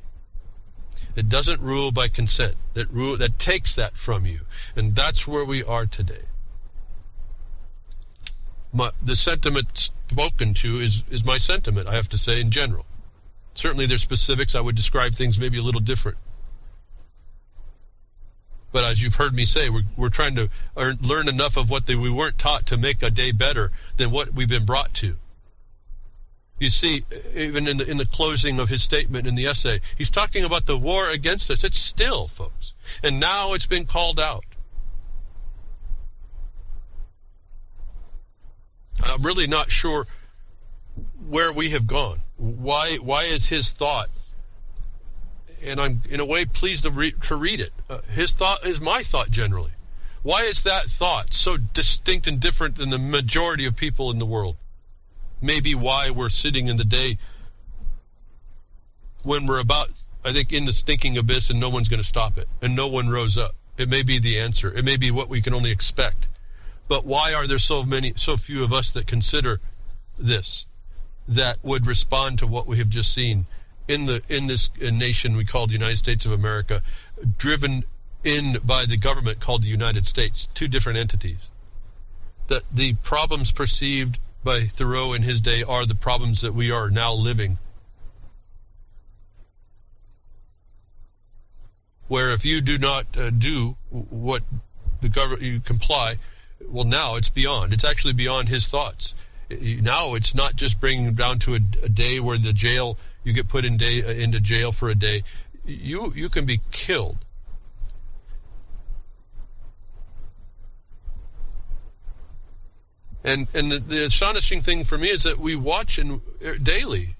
It doesn't rule by consent. That takes that from you. And that's where we are today. The sentiment spoken to is my sentiment, I have to say, in general. Certainly there's specifics. I would describe things maybe a little different. But as you've heard me say, we're trying to learn enough of what we weren't taught to make a day better than what we've been brought to. You see, even in the closing of his statement in the essay, he's talking about the war against us. It's still, folks. And now it's been called out. I'm really not sure where we have gone. Why is his thought, and I'm in a way pleased to read it, his thought is my thought generally. Why is that thought so distinct and different than the majority of people in the world? Maybe why we're sitting in the day when we're about, I think, in the stinking abyss and no one's going to stop it, and no one rose up. It may be the answer. It may be what we can only expect. But why are there so few of us that consider this, that would respond to what we have just seen in this nation we call the United States of America, driven in by the government called the United States, two different entities? That the problems perceived by Thoreau in his day are the problems that we are now living. Where if you do not do what the government, you comply, well, now it's beyond. It's actually beyond his thoughts. Now it's not just bringing down to a day where you get put into jail for a day. You can be killed. And the astonishing thing for me is that we watch and daily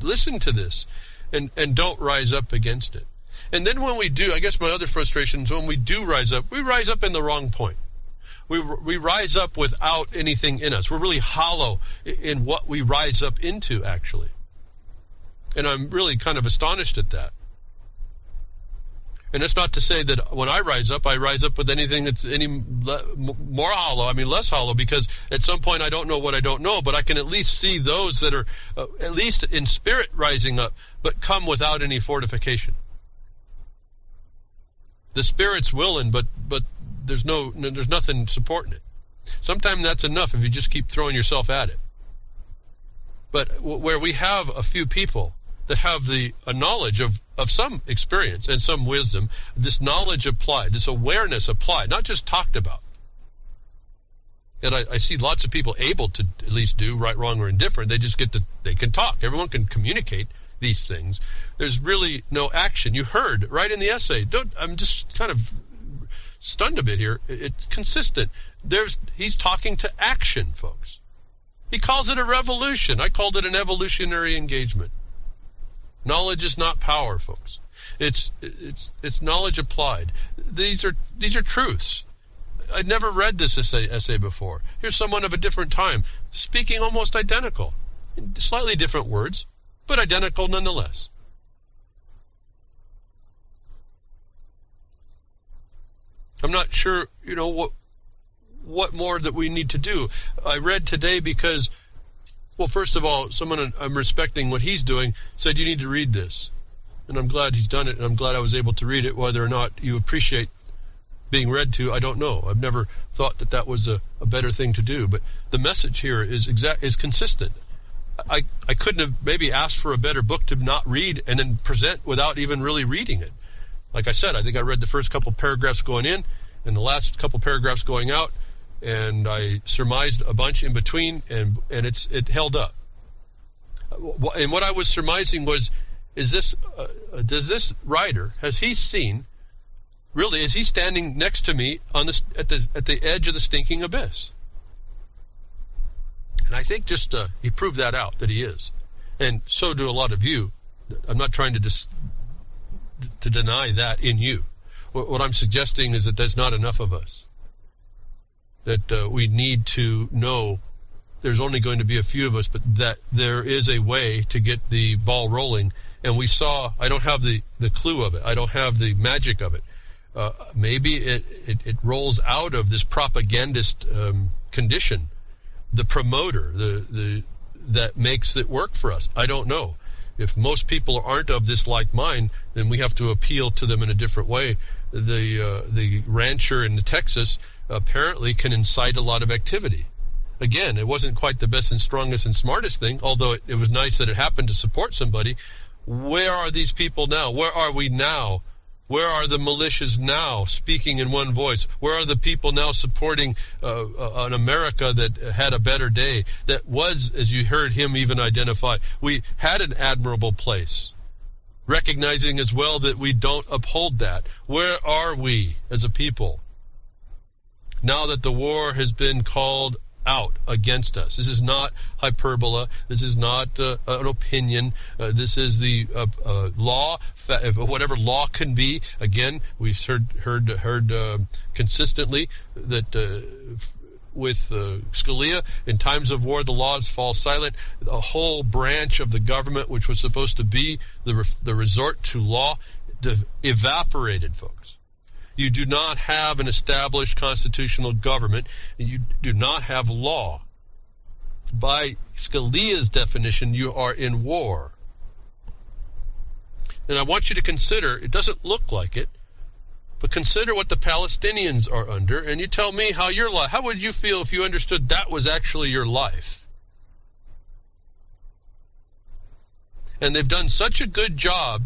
listen to this and don't rise up against it. And then when we do, I guess my other frustration is when we do rise up, we rise up in the wrong point. We rise up without anything in us. We're really hollow in what we rise up into, actually. And I'm really kind of astonished at that. And that's not to say that when I rise up with anything that's any more hollow, less hollow, because at some point I don't know what I don't know, but I can at least see those that are at least in spirit rising up, but come without any fortification. The spirit's willing, but there's nothing supporting it. Sometimes that's enough if you just keep throwing yourself at it. But where we have a few people that have a knowledge of some experience and some wisdom, this knowledge applied, this awareness applied, not just talked about. And I see lots of people able to at least do right, wrong, or indifferent. They can talk. Everyone can communicate these things. There's really no action. You heard right in the essay. I'm just kind of stunned a bit here. It's consistent. He's talking to action, folks. He calls it a revolution. I called it an evolutionary engagement. Knowledge is not power, folks. It's knowledge applied. These are truths. I'd never read this essay before. Here's someone of a different time speaking almost identical, in slightly different words, but identical nonetheless. I'm not sure, what more that we need to do. I read today because, well, first of all, someone I'm respecting what he's doing said you need to read this. And I'm glad he's done it, and I'm glad I was able to read it. Whether or not you appreciate being read to, I don't know. I've never thought that was a better thing to do. But the message here is consistent. I couldn't have maybe asked for a better book to not read and then present without even really reading it. Like I said, I think I read the first couple paragraphs going in and the last couple paragraphs going out, and I surmised a bunch in between, and it held up. And what I was surmising was, does this writer, has he seen, really, is he standing next to me at the edge of the stinking abyss? And I think just he proved that out, that he is. And so do a lot of you. I'm not trying to deny that in you. What I'm suggesting is that there's not enough of us. That we need to know there's only going to be a few of us, but that there is a way to get the ball rolling. And we saw, I don't have the clue of it. I don't have the magic of it. maybe it rolls out of this propagandist condition, the promoter, that makes it work for us. I don't know. If most people aren't of this like mind, then we have to appeal to them in a different way. The rancher in Texas apparently can incite a lot of activity. Again, it wasn't quite the best and strongest and smartest thing, although it was nice that it happened to support somebody. Where are these people now? Where are we now? Where are the militias now speaking in one voice? Where are the people now supporting an America that had a better day, that was, as you heard him even identify, we had an admirable place, recognizing as well that we don't uphold that? Where are we as a people now that the war has been called out against us? This is not hyperbole. This is not an opinion. This is the law, whatever law can be. Again, we've heard consistently that with Scalia, in times of war, the laws fall silent. A whole branch of the government, which was supposed to be the resort to law, evaporated, folks. You do not have an established constitutional government. You do not have law. By Scalia's definition, you are in war. And I want you to consider, it doesn't look like it, but consider what the Palestinians are under, and you tell me how your life, how would you feel if you understood that was actually your life? And they've done such a good job,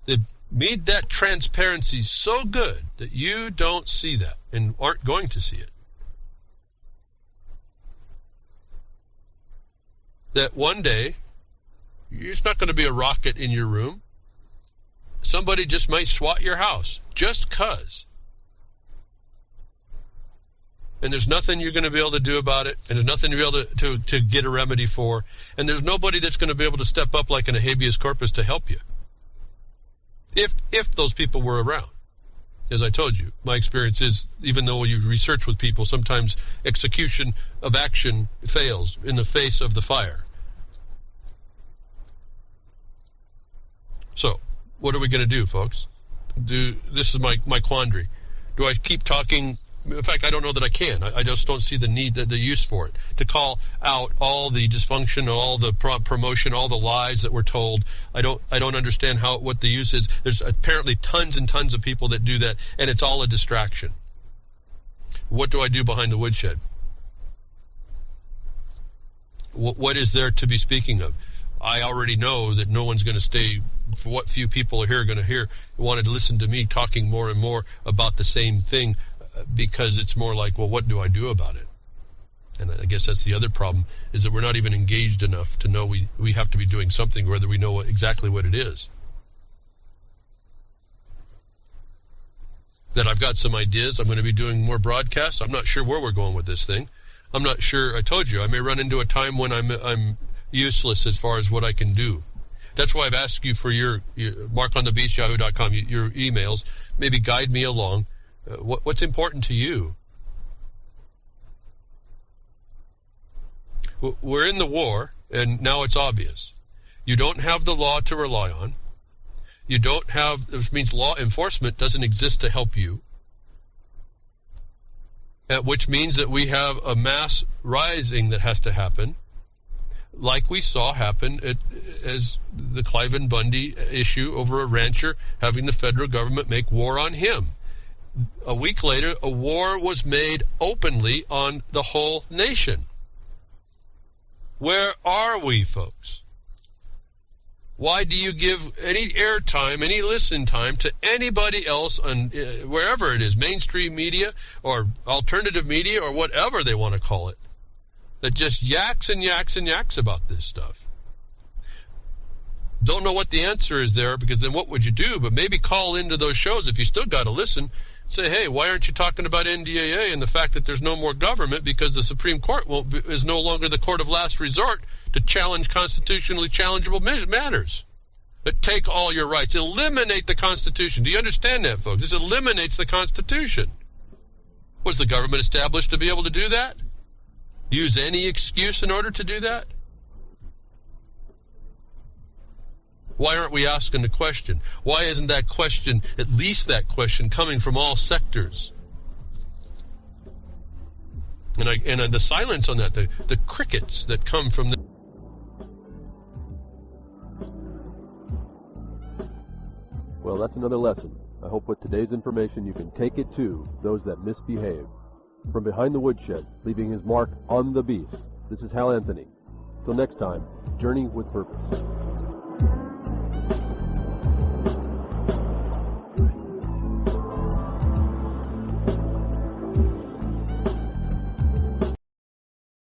they've made that transparency so good that you don't see that and aren't going to see it. That one day, it's not going to be a rocket in your room. Somebody just might swat your house, just 'cause. And there's nothing you're going to be able to do about it, and there's nothing you'll be able to get a remedy for, and there's nobody that's going to be able to step up like in a habeas corpus to help you. If those people were around. As I told you, my experience is, even though you research with people, sometimes execution of action fails in the face of the fire. So, what are we going to do, folks? This is my quandary. Do I keep talking? In fact, I don't know that I can. I just don't see the need, the use for it, to call out all the dysfunction, all the promotion, all the lies that we're told. I don't understand what the use is. There's apparently tons and tons of people that do that, and it's all a distraction. What do I do behind the woodshed? What is there to be speaking of? I already know that no one's going to stay. For what few people are here going to wanted to listen to me talking more and more about the same thing, because it's more like, well, what do I do about it? And I guess that's the other problem, is that we're not even engaged enough to know we have to be doing something, whether we know exactly what it is. That I've got some ideas. I'm going to be doing more broadcasts. I'm not sure where we're going with this thing. I'm not sure. I told you, I may run into a time when I'm useless as far as what I can do. That's why I've asked you for your markonthebeast@yahoo.com, your emails. Maybe guide me along. What's important to you? We're in the war, and now it's obvious. You don't have the law to rely on. You don't have, which means law enforcement doesn't exist to help you. Which means that we have a mass rising that has to happen, like we saw happen as the Cliven Bundy issue over a rancher having the federal government make war on him. A week later, a war was made openly on the whole nation. Where are we, folks? Why do you give any airtime, any listen time to anybody else on wherever it is, mainstream media or alternative media or whatever they want to call it, that just yaks and yaks and yaks about this stuff? Don't know what the answer is there, because then what would you do? But maybe call into those shows if you still got to listen. Say, hey, why aren't you talking about NDAA and the fact that there's no more government because the Supreme Court is no longer the court of last resort to challenge constitutionally challengeable matters? That take all your rights. Eliminate the Constitution. Do you understand that, folks? This eliminates the Constitution. Was the government established to be able to do that? Use any excuse in order to do that? Why aren't we asking the question? Why isn't that question, at least that question, coming from all sectors? And the silence on that, the crickets that come from the... Well, that's another lesson. I hope with today's information you can take it to those that misbehave. From behind the woodshed, leaving his mark on the beast, this is Hal Anthony. Till next time, journey with purpose.